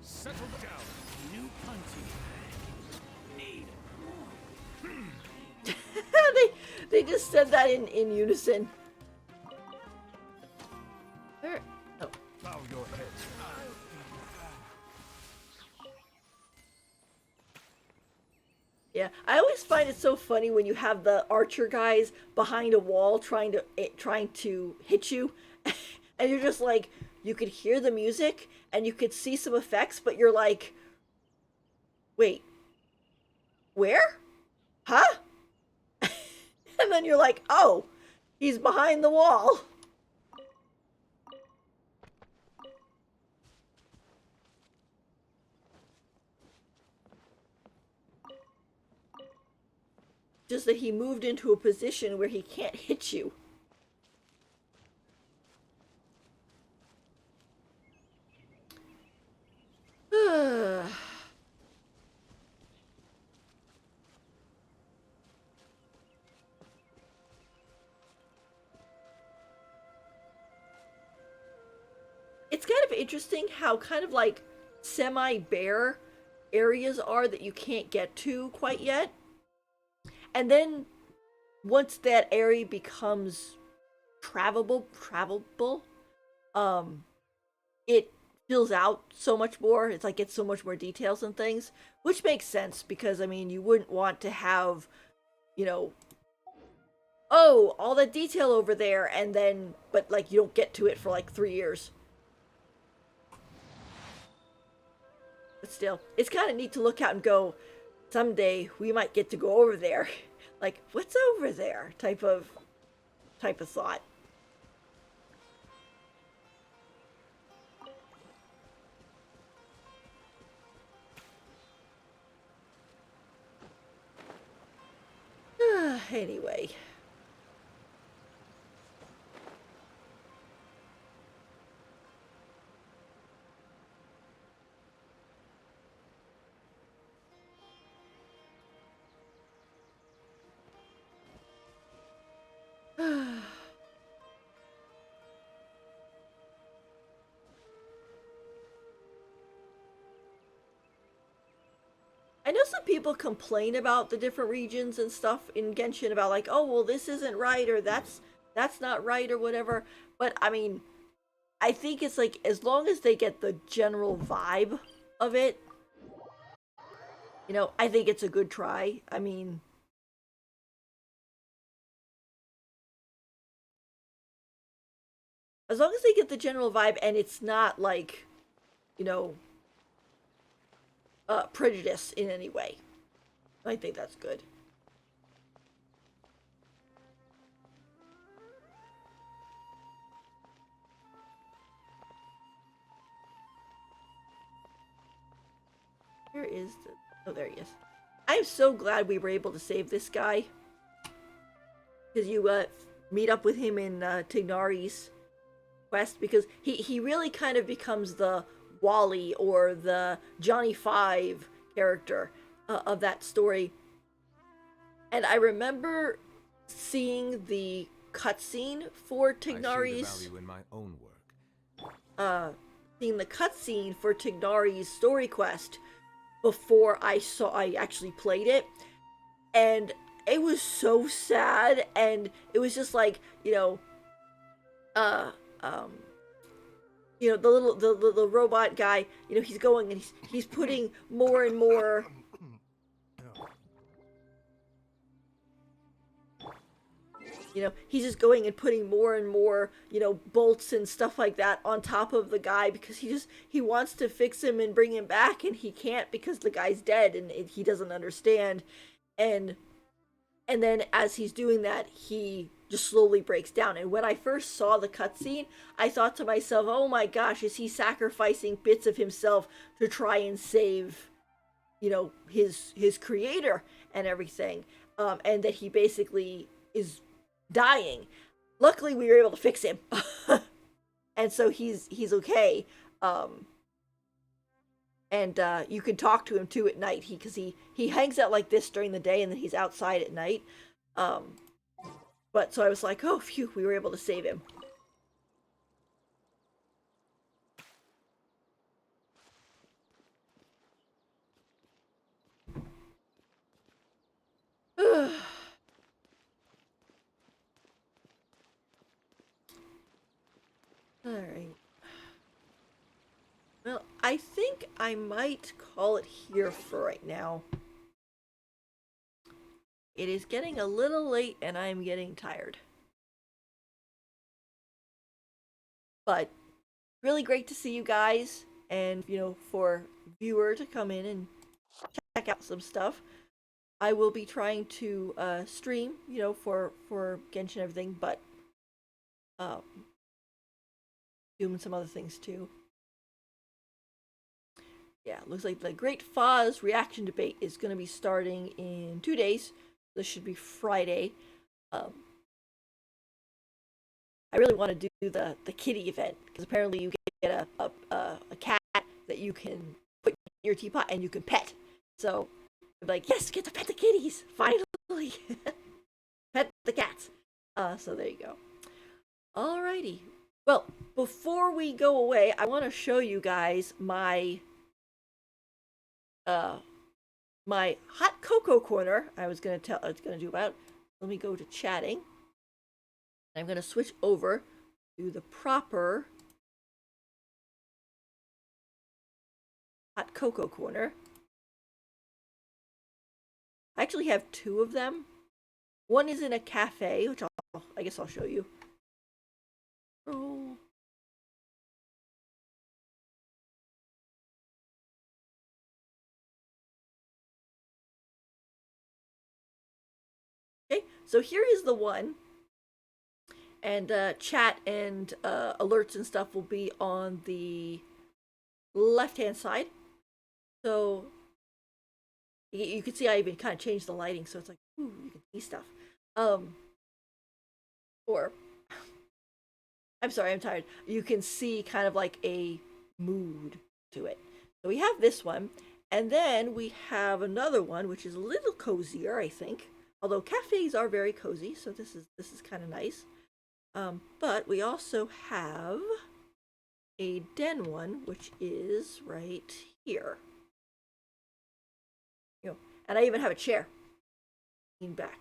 Settle down. New punching. Need they just said that in unison. There. Oh. Bow your head. Yeah, I always find it so funny when you have the archer guys behind a wall trying to hit you, and you're just like, you could hear the music and you could see some effects, but you're like, wait, where? Huh? And then you're like, oh, he's behind the wall. Just that he moved into a position where he can't hit you. It's kind of interesting how kind of like semi-bare areas are that you can't get to quite yet. And then once that area becomes travelable, it fills out so much more. It's like it's so much more details and things, which makes sense because I mean you wouldn't want to have, oh, all that detail over there, and then but like you don't get to it for like 3 years. But still, it's kind of neat to look out and go, someday we might get to go over there. Like, what's over there? Type of thought. Anyway. I know some people complain about the different regions and stuff in Genshin about like, oh well, this isn't right or that's not right or whatever. But I mean, I think it's like as long as they get the general vibe of it, I think it's a good try. I mean, as long as they get the general vibe and it's not like, you know, prejudice in any way, I think that's good. Where is the... Oh, there he is. I'm so glad we were able to save this guy. Because you meet up with him in Tignari's quest. Because he really kind of becomes the Wally or the Johnny Five character of that story. And I remember seeing the cutscene for Tignari's... I see the value in my own work. Seeing the cutscene for Tignari's story quest before I actually played it, and it was so sad, and it was just like, the little robot guy, he's going and he's putting more and more he's just going and putting more and more, bolts and stuff like that on top of the guy because he wants to fix him and bring him back, and he can't because the guy's dead and he doesn't understand. And then as he's doing that, he just slowly breaks down. And when I first saw the cutscene, I thought to myself, oh my gosh, is he sacrificing bits of himself to try and save, his creator and everything? And that he basically is dying. Luckily we were able to fix him. And so he's okay. And you can talk to him too at night, because he hangs out like this during the day and then he's outside at night. But so I was like, oh phew, we were able to save him. Alright. Well, I think I might call it here for right now. It is getting a little late and I'm getting tired. But really great to see you guys, and for viewer to come in and check out some stuff. I will be trying to stream, for Genshin and everything, but doing some other things too. Yeah, looks like the Great Foz reaction debate is going to be starting in 2 days. This should be Friday. I really want to do the kitty event, because apparently you get a cat that you can put in your teapot and you can pet. So I'm like, yes, get to pet the kitties finally. Pet the cats. So there you go. Alrighty. Well, before we go away, I want to show you guys my my hot cocoa corner. I was gonna do about. Let me go to chatting. I'm gonna switch over to the proper hot cocoa corner. I actually have 2 of them. One is in a cafe, which I guess I'll show you. Oh. Okay, so here is the one. And chat and alerts and stuff will be on the left-hand side. So you can see I even kind of changed the lighting, so it's like, ooh, you can see stuff. Or, I'm sorry, I'm tired. You can see kind of like a mood to it. So we have this one, and then we have another one, which is a little cozier, I think. Although cafes are very cozy, so this is kind of nice. But we also have a den one, which is right here. You know, and I even have a chair. Lean back.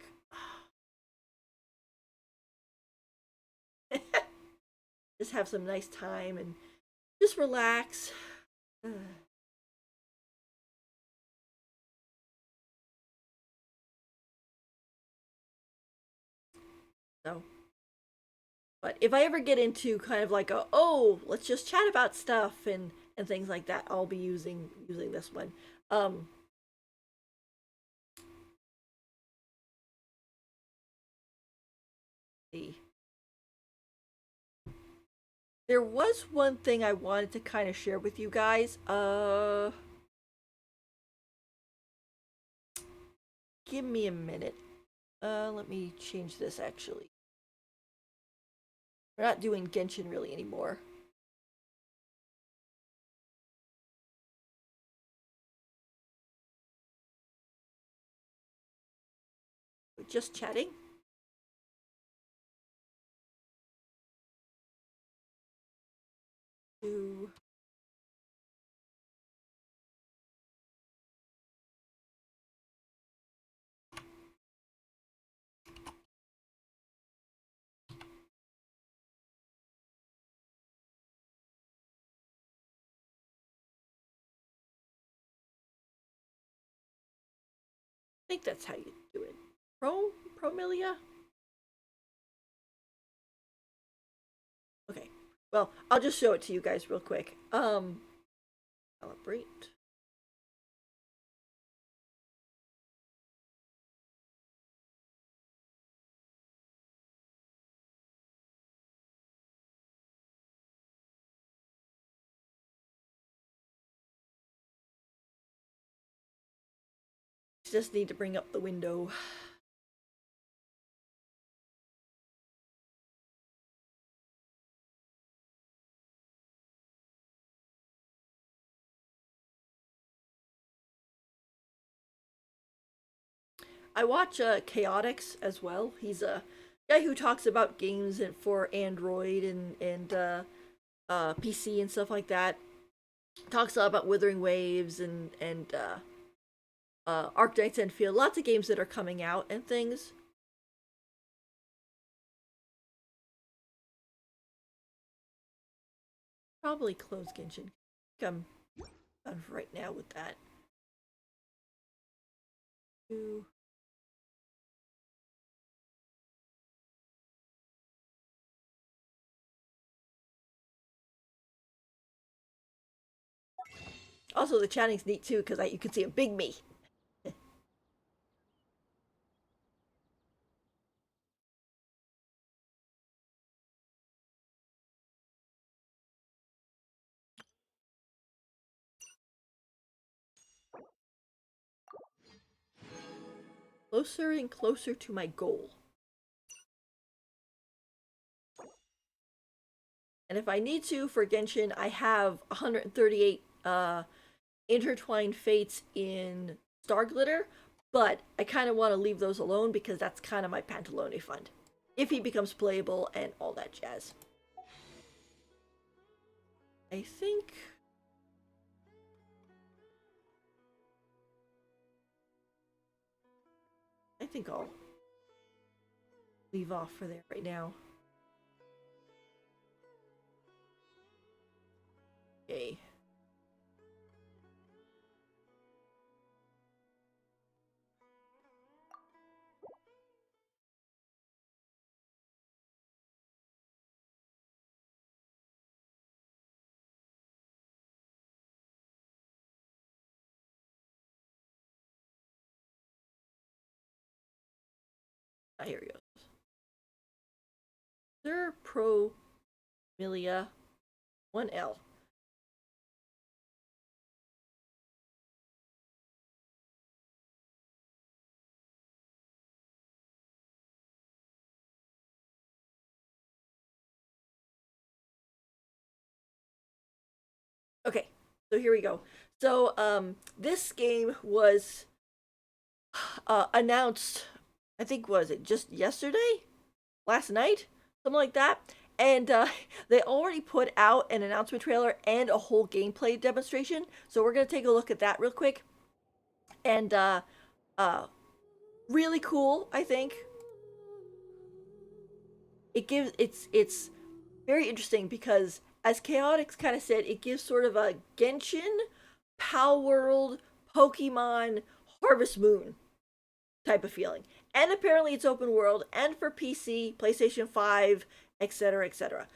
Just have some nice time and just relax. So, but if I ever get into kind of like a, oh, let's just chat about stuff and things like that, I'll be using this one. See. There was one thing I wanted to kind of share with you guys. Give me a minute. Let me change this actually. We're not doing Genshin really anymore. We're just chatting. To I think that's how you do it. Promilia? Okay. Well, I'll just show it to you guys real quick. Celebrate. Just need to bring up the window. I watch Chaotix as well. He's a guy who talks about games for Android and PC and stuff like that. Talks a lot about Withering Waves and Arknights Enfield. Lots of games that are coming out and things. Probably close Genshin. I think I'm done for right now with that. Also, the chatting's neat too because you can see a big me. Closer and closer to my goal. And if I need to for Genshin, I have 138 intertwined fates in Star Glitter, but I kind of want to leave those alone because that's kind of my Pantalone fund. If he becomes playable and all that jazz. I think I'll leave off for there right now. Okay. Ah, here he goes. Sir Pro Milia 1L. Okay, so here we go. So this game was announced, I think, was it just yesterday? Last night? Something like that. And they already put out an announcement trailer and a whole gameplay demonstration. So we're going to take a look at that real quick. And really cool, I think. It's very interesting because, as Chaotix kind of said, it gives sort of a Genshin, Pal World, Pokemon, Harvest Moon type of feeling. And apparently it's open world and for PC, PlayStation 5, etc., etc.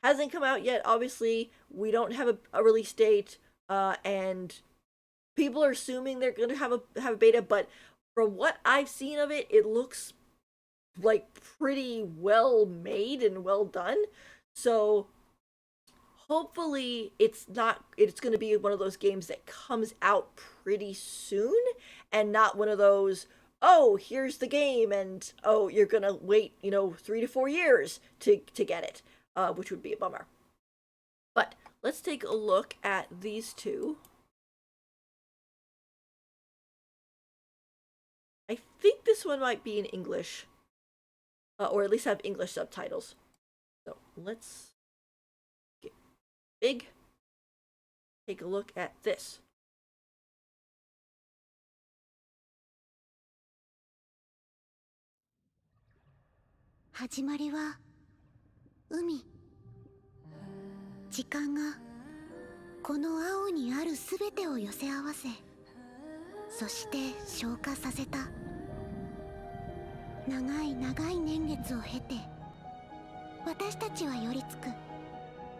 Hasn't come out yet, obviously. We don't have a release date, and people are assuming they're going to have a beta, but from what I've seen of it, it looks like pretty well made and well done. So hopefully it's going to be one of those games that comes out pretty soon and not one of those, oh, here's the game and oh, you're going to wait, 3 to 4 years to get it, which would be a bummer. But let's take a look at these two. I think this one might be in English, or at least have English subtitles. So let's get big. Take a look at this. 始まりは海。時間がこの青にあるすべてを寄せ合わせ、そして消化させた。長い長い年月を経て、私たちは寄りつく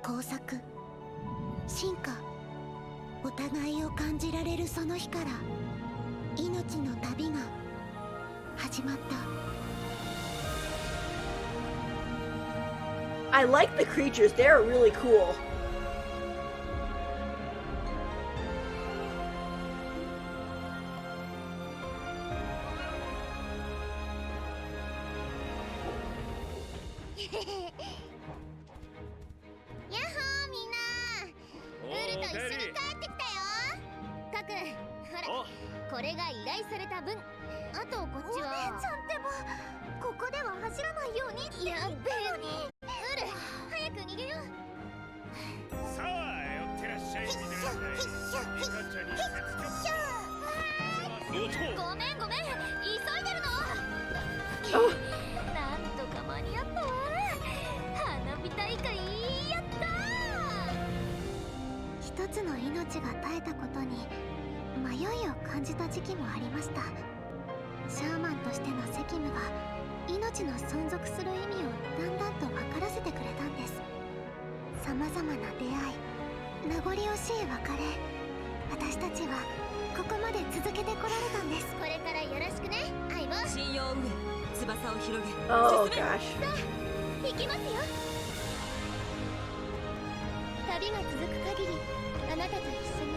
工作、進化、お互いを感じられるその日から命の旅が始まった。 I like the creatures, they're really cool. Oh. なんとか間に合ったわ。花火大会やったー。一つの命が絶えたことに迷いを感じた時期もありました。シャーマンとしての責務が命の存続する意味をだんだんと分からせてくれたんです。さまざまな出会い、名残惜しい別れ、私たちはここまで続けてこられたんです。これからよろしくね、相棒。信用運営。 翼を広げ、 Oh 進め。 gosh. さあ、行きますよ。旅が続く限り、あなたと一緒に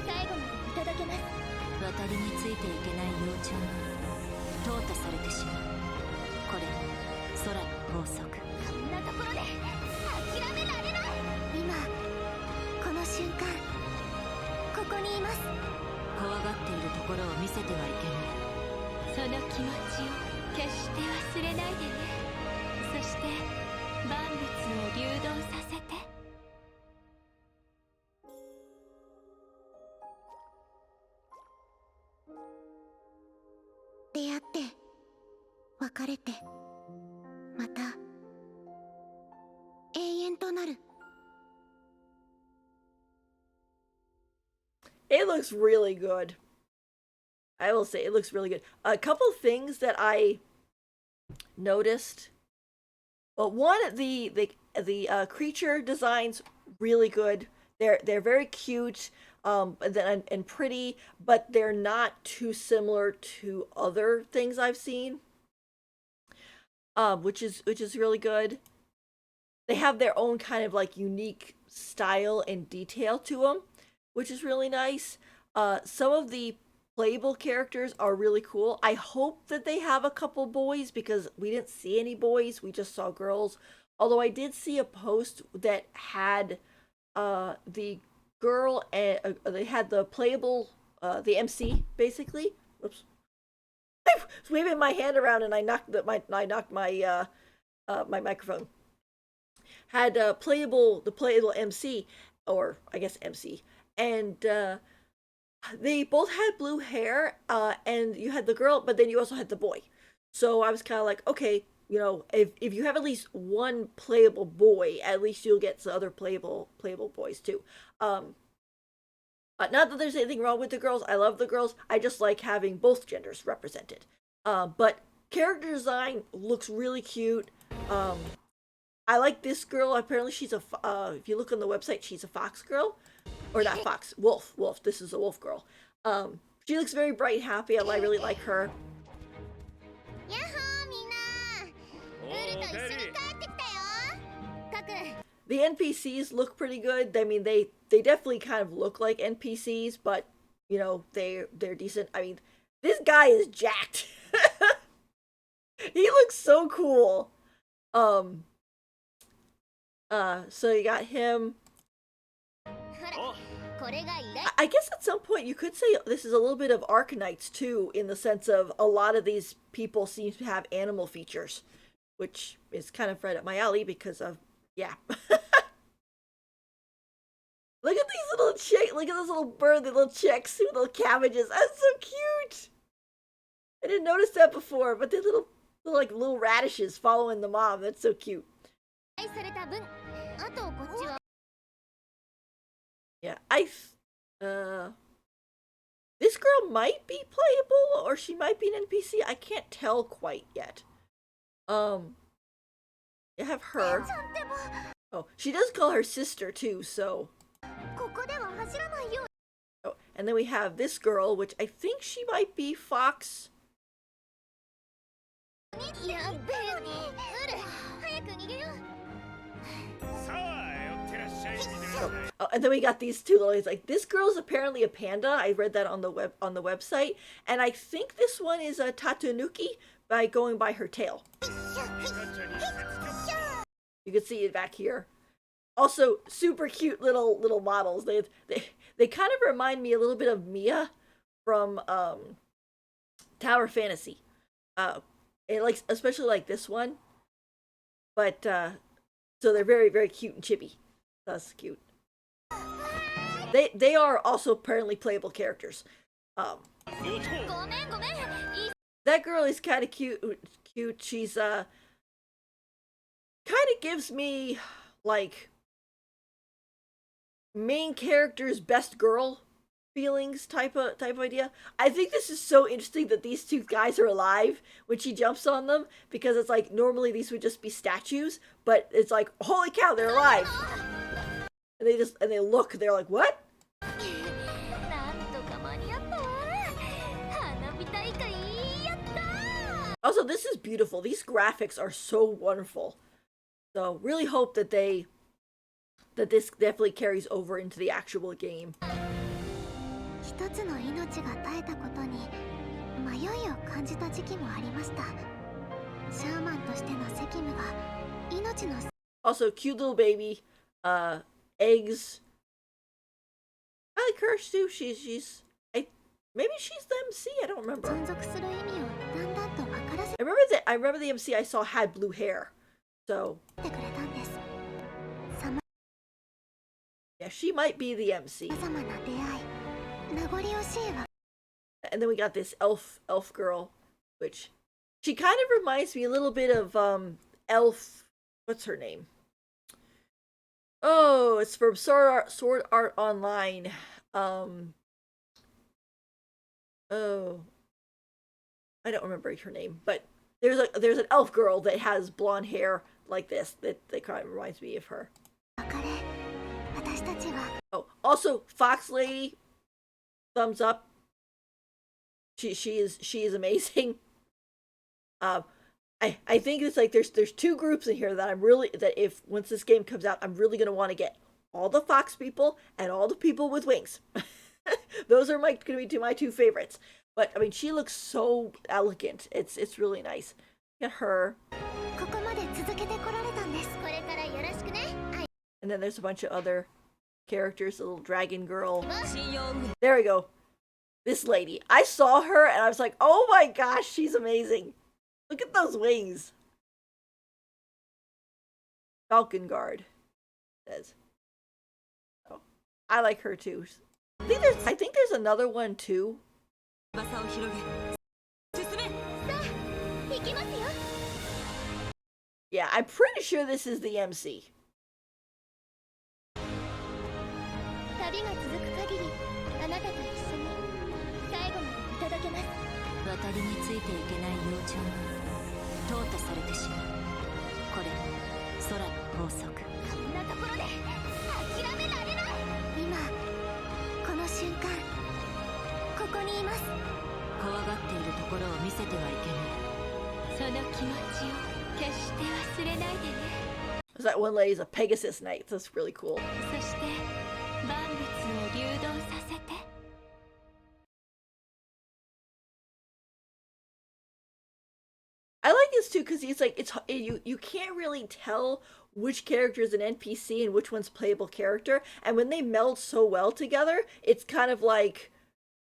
最後まで見届けます。渡りについていけない幼鳥が淘汰されてしまう。これ、空の法則。こんなところで諦められない。今、この瞬間、ここにいます。怖がっているところを見せてはいけない。その気持ちを 決して忘れないでね。そして万物を流動させて。出会って別れてまた永遠となる。 It looks really good. I will say it looks really good. A couple things that I noticed. Well, one, the creature designs really good. They're very cute, and pretty, but they're not too similar to other things I've seen. Which is really good. They have their own kind of like unique style and detail to them, which is really nice. Some of the playable characters are really cool. I hope that they have a couple boys because we didn't see any boys. We just saw girls. Although I did see a post that had the girl and they had the playable the MC basically. Oops. I was waving my hand around and I knocked my my microphone. Had the playable MC, or I guess MC, and They both had blue hair, and you had the girl, but then you also had the boy. So I was kind of like, okay, you know, if you have at least one playable boy, at least you'll get some other playable boys too. Not that there's anything wrong with the girls. I love the girls. I just like having both genders represented. But character design looks really cute. I like this girl. Apparently, she's a. If you look on the website, she's a fox girl, or not fox, wolf. Wolf. This is a wolf girl. She looks very bright, happy. I really like her. The NPCs look pretty good. I mean, they definitely kind of look like NPCs, but you know, they're decent. I mean, this guy is jacked. He looks so cool. So you got him. I guess at some point you could say this is a little bit of Arknights too, in the sense of a lot of these people seem to have animal features, which is kind of right up my alley because of, yeah. Look at these little chicks, look at this little bird, the little chicks, little cabbages. That's so cute. I didn't notice that before, but they're little radishes following the mom. That's so cute. Yeah, this girl might be playable, or she might be an NPC. I can't tell quite yet. You have her. Oh, she does call her sister too, so. Oh, and then we have this girl, which I think she might be Fox. Oh, and then we got these two little, like, this girl's apparently a panda. I read that on the website, and I think this one is a Tatanuki by going by her tail. You can see it back here. Also, super cute little models. They kind of remind me a little bit of Mia from Tower Fantasy. And like, especially like this one. But so they're very, very cute and chibi. That's cute. They are also apparently playable characters. That girl is kind of cute. She's kind of gives me like main character's best girl feelings type of idea. I think this is so interesting that these two guys are alive when she jumps on them, because it's like normally these would just be statues, but it's like, holy cow, they're alive. And they look, they're like, what? Also, this is beautiful. These graphics are so wonderful. So really hope that this definitely carries over into the actual game. Also, cute little baby. Eggs. I like her too. Maybe she's the MC. I don't remember. I remember the MC I saw had blue hair. So yeah, she might be the MC. And then we got this elf girl, which she kind of reminds me a little bit of elf. What's her name? Oh, it's from Sword Art Online. Oh, I don't remember her name, but there's an elf girl that has blonde hair like this that kind of reminds me of her. Oh, also Fox Lady, thumbs up. She is amazing. I think it's like there's two groups in here that if once this game comes out, I'm really gonna want to get all the fox people and all the people with wings. Those are gonna be my two favorites. But I mean, she looks so elegant. It's really nice. Get her. And then there's a bunch of other characters. The little dragon girl. There we go. This lady. I saw her and I was like, oh my gosh, she's amazing. Look at those wings. Falcon Guard says. Oh, I like her too. I think there's another one too. 翼を広げ進め 行きますよ Yeah, I'm pretty sure this is the MC. 旅が続く限りあなたと一緒に最後まで見届けます渡りについていけない幼鳥が淘汰されてしまうこれ空の法則こんなところで諦められない今この瞬間ここにいます怖がっているところを見せてはいけないその気持ちを決して忘れないでね That one lady's a Pegasus Knight. That's really cool. そして万物を流動させて I like this too because it's like you can't really tell which character is an NPC and which one's playable character, and when they meld so well together, it's kind of like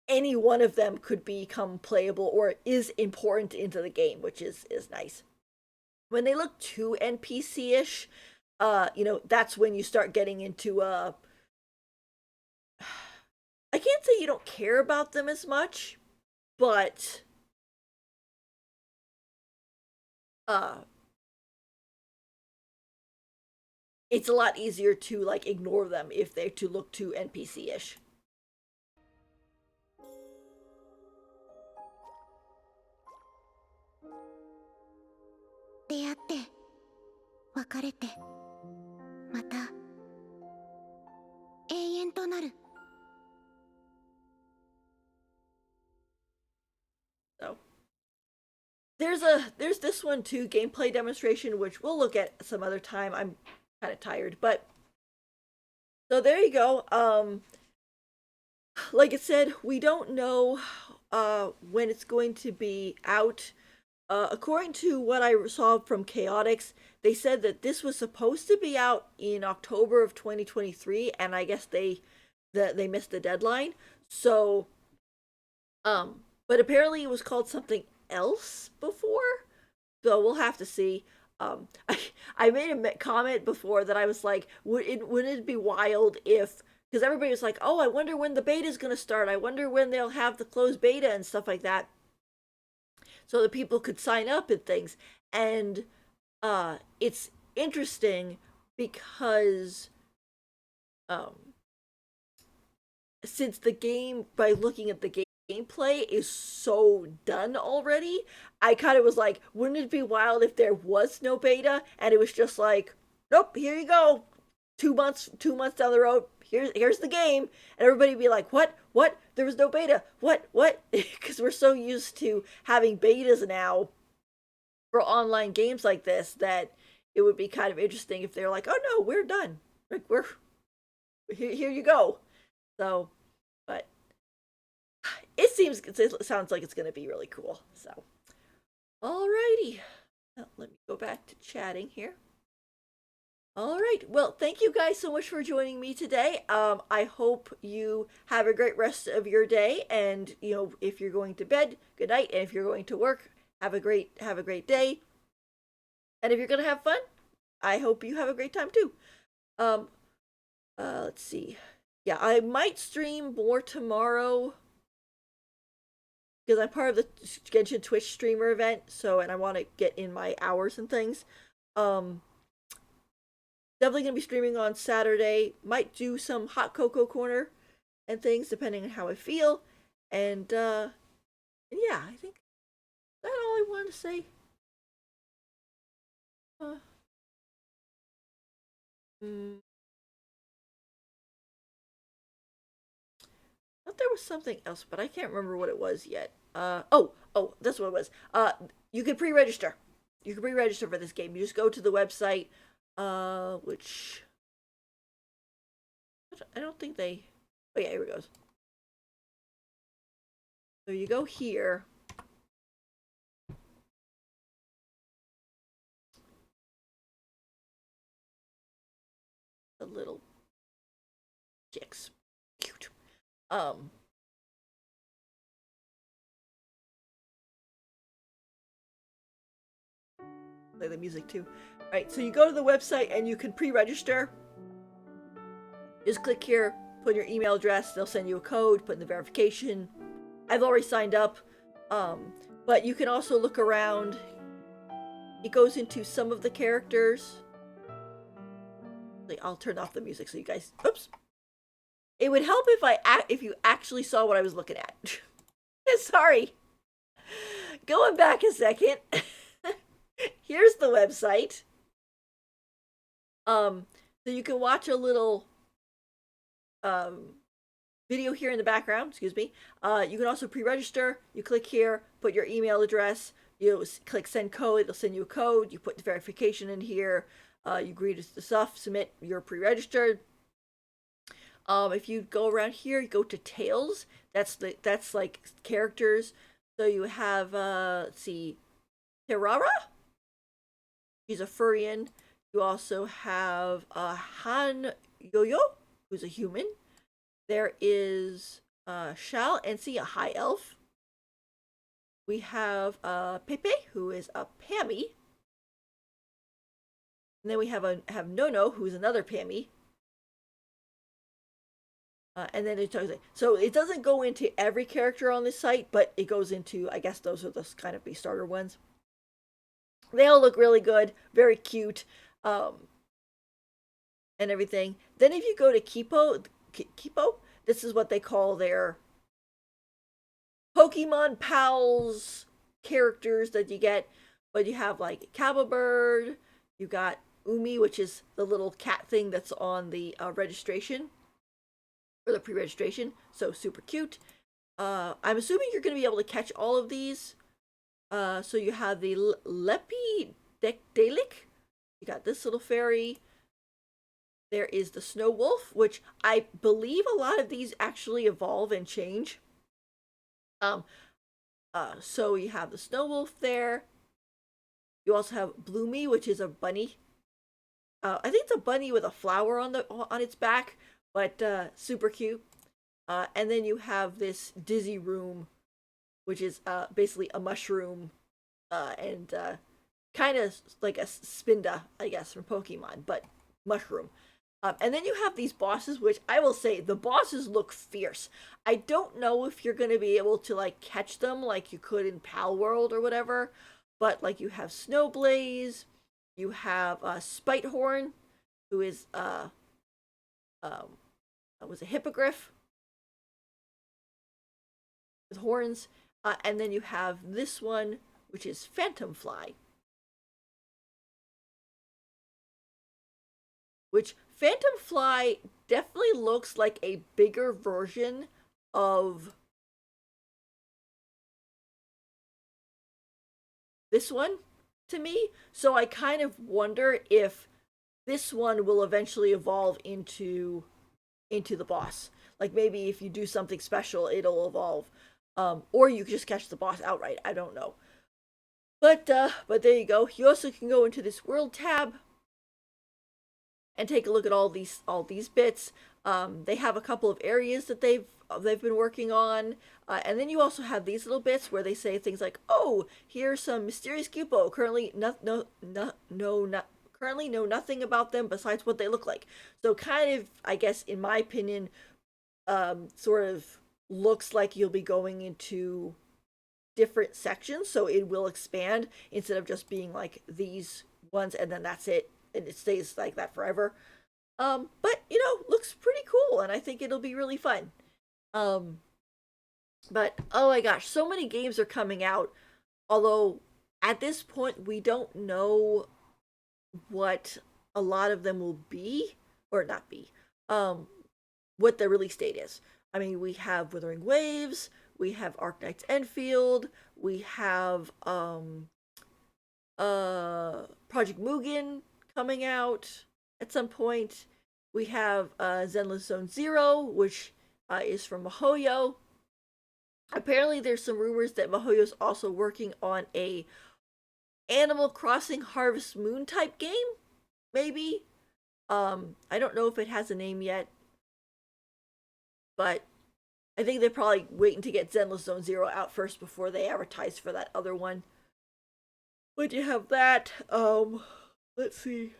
any one of them could become playable or is important into the game, which is nice. When they look too NPC-ish, you know, that's when you start getting into I can't say you don't care about them as much, but it's a lot easier to like ignore them if they're to look too NPC-ish. 出会って別れてまた永遠となる So there's this one too, gameplay demonstration, which we'll look at some other time. I'm kind of tired, but so there you go. Like I said, we don't know when it's going to be out. According to what I saw from Chaotix, they said that this was supposed to be out in October of 2023, and I guess they missed the deadline. So, but apparently it was called something else before, so we'll have to see. I made a comment before that I was like, wouldn't it be wild if, because everybody was like, oh, I wonder when the beta is going to start. I wonder when they'll have the closed beta and stuff like that, so that people could sign up and things. And it's interesting because since the game, by looking at the gameplay, is so done already, I kind of was like, wouldn't it be wild if there was no beta and it was just like, nope, here you go, 2 months down the road, here's the game, and everybody be like, what, there was no beta, what, because we're so used to having betas now for online games like this that it would be kind of interesting if they're like, oh no, we're done, like we're here you go. So, but it sounds like it's going to be really cool. So, alrighty, well, let me go back to chatting here. All right. Well, thank you guys so much for joining me today. I hope you have a great rest of your day, and you know, if you're going to bed, good night, and if you're going to work, have a great day. And if you're going to have fun, I hope you have a great time too. Let's see. Yeah, I might stream more tomorrow because I'm part of the Genshin Twitch streamer event, so, and I want to get in my hours and things. Definitely going to be streaming on Saturday. Might do some hot cocoa corner and things depending on how I feel. And yeah, I think that's all I wanted to say. I thought there was something else, but I can't remember what it was yet. Oh, that's what it was. You can pre-register. You can pre-register for this game. You just go to the website. Which I don't think they. Oh yeah, here it goes. So you go here. The little chicks, cute. Play the music too. Right, so you go to the website and you can pre-register. Just click here, put your email address, they'll send you a code, put in the verification. I've already signed up, but you can also look around. It goes into some of the characters. I'll turn off the music so you guys. Oops. It would help if you actually saw what I was looking at. Sorry. Going back a second. Here's the website. So you can watch a little video here in the background, excuse me. You can also pre-register. You click here, put your email address, you click send code, it'll send you a code, you put the verification in here, you agree to the stuff, submit, you're pre-registered. If you go around here, you go to Tales, that's like characters. So you have let's see, Terrara? She's a Furrian. You also have Han Yo-Yo, who's a human. There is Shal Ensi, a high elf. We have Pepe, who is a Pammy. And then we have Nono, who's another Pammy. And then so it doesn't go into every character on this site, but it goes into, I guess those are the kind of the starter ones. They all look really good, very cute, and everything. Then if you go to Kipo, this is what they call their Pokemon Pals characters that you get. But you have like Cababird, you got Umi, which is the little cat thing that's on the registration, or the pre-registration. So super cute. I'm assuming you're going to be able to catch all of these. So you have the Lepi Dalik. You got this little fairy. There is the Snow Wolf, which I believe a lot of these actually evolve and change. So you have the Snow Wolf there. You also have Bloomy, which is a bunny. I think it's a bunny with a flower on its back, but super cute. And then you have this Dizzy Room, which is basically a mushroom, and kind of like a Spinda, I guess, from Pokemon, but mushroom. And then you have these bosses, which I will say, the bosses look fierce. I don't know if you're going to be able to, like, catch them like you could in Pal World or whatever, but, like, you have Snowblaze, you have Spitehorn, who is, was a hippogriff with horns, and then you have this one, which is Phantom Fly. Which Phantom Fly definitely looks like a bigger version of this one to me. So I kind of wonder if this one will eventually evolve into the boss. Like maybe if you do something special, it'll evolve. Or you just catch the boss outright. I don't know. But there you go. You also can go into this world tab and take a look at all these bits. They have a couple of areas that they've been working on, and then you also have these little bits where they say things like, "Oh, here's some mysterious Cupo. Currently, currently know nothing about them besides what they look like." So, kind of, I guess, in my opinion, sort of looks like you'll be going into different sections, so it will expand instead of just being like these ones and then that's it, and it stays like that forever. But looks pretty cool, and I think it'll be really fun. But oh my gosh, so many games are coming out, although at this point we don't know what a lot of them will be or not be, what the release date is. I mean, we have Wuthering Waves, we have Arknight's Enfield, we have Project Mugen coming out at some point. We have Zenless Zone Zero, which is from MiHoYo. Apparently there's some rumors that MiHoYo's also working on a Animal Crossing Harvest Moon type game, maybe. I don't know if it has a name yet, but I think they're probably waiting to get Zenless Zone Zero out first before they advertise for that other one. But you have that. Let's see.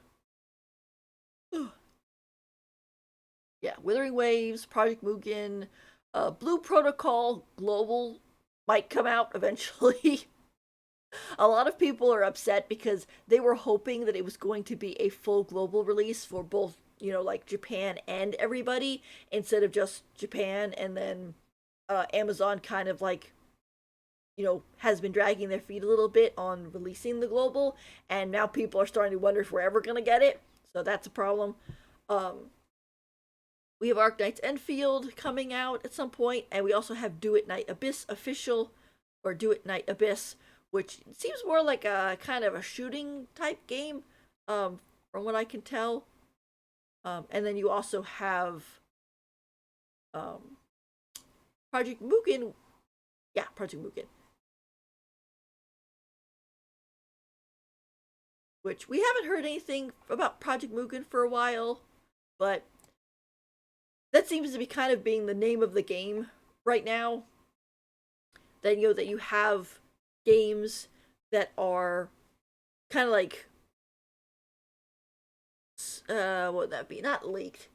Yeah, Withering Waves, Project Mugen, Blue Protocol Global might come out eventually. A lot of people are upset because they were hoping that it was going to be a full global release for both, like Japan and everybody, instead of just Japan, and then Amazon kind of like, has been dragging their feet a little bit on releasing the global, and now people are starting to wonder if we're ever going to get it. So that's a problem. We have Arknight's Enfield coming out at some point, and we also have Do It Night Abyss official, or Do It Night Abyss, which seems more like a kind of a shooting type game, from what I can tell. And then you also have Project Mugen. Yeah, Project Mugen. Which we haven't heard anything about Project Mugen for a while, but that seems to be kind of being the name of the game right now. That that you have games that are kind of like what would that be? Not leaked.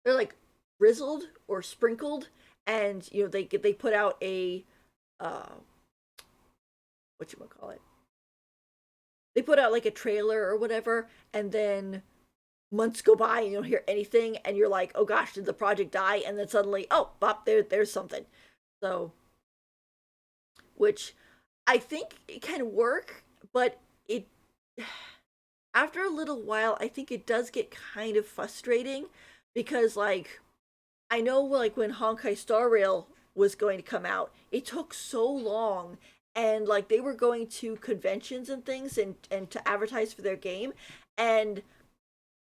They're like drizzled or sprinkled, and they put out a what you call it? They put out like a trailer or whatever, and then months go by and you don't hear anything, and you're like, oh gosh, did the project die? And then suddenly, oh, bop, there's something. So, which I think it can work, but it after a little while, I think it does get kind of frustrating, because like I know like when Honkai Star Rail was going to come out, it took so long, and like they were going to conventions and things, and to advertise for their game, and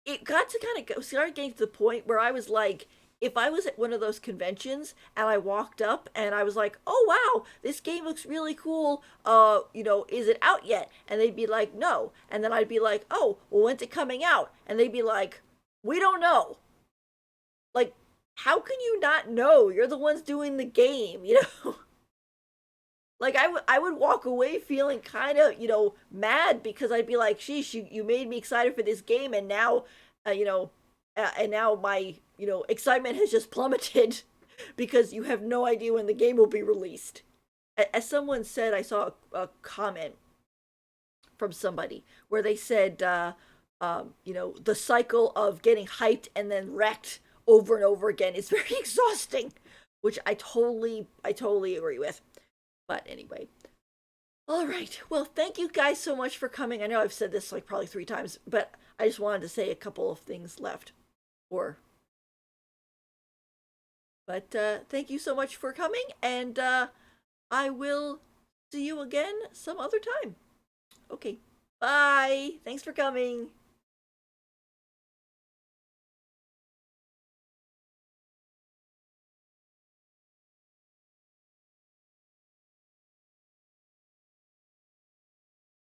it got to kind of started getting to the point where I was like, if I was at one of those conventions and I walked up and I was like, oh wow, this game looks really cool, is it out yet? And they'd be like, no. And then I'd be like, oh, well, when's it coming out? And they'd be like, we don't know. Like, how can you not know? You're the ones doing the game, Like, I would walk away feeling kind of, mad, because I'd be like, sheesh, you made me excited for this game, and now, and now my, excitement has just plummeted because you have no idea when the game will be released. As someone said, I saw a comment from somebody where they said, the cycle of getting hyped and then wrecked over and over again is very exhausting, which I totally agree with. But anyway, all right. Well, thank you guys so much for coming. I know I've said this like probably 3 times, but I just wanted to say a couple of things left. But thank you so much for coming, and I will see you again some other time. Okay, bye. Thanks for coming.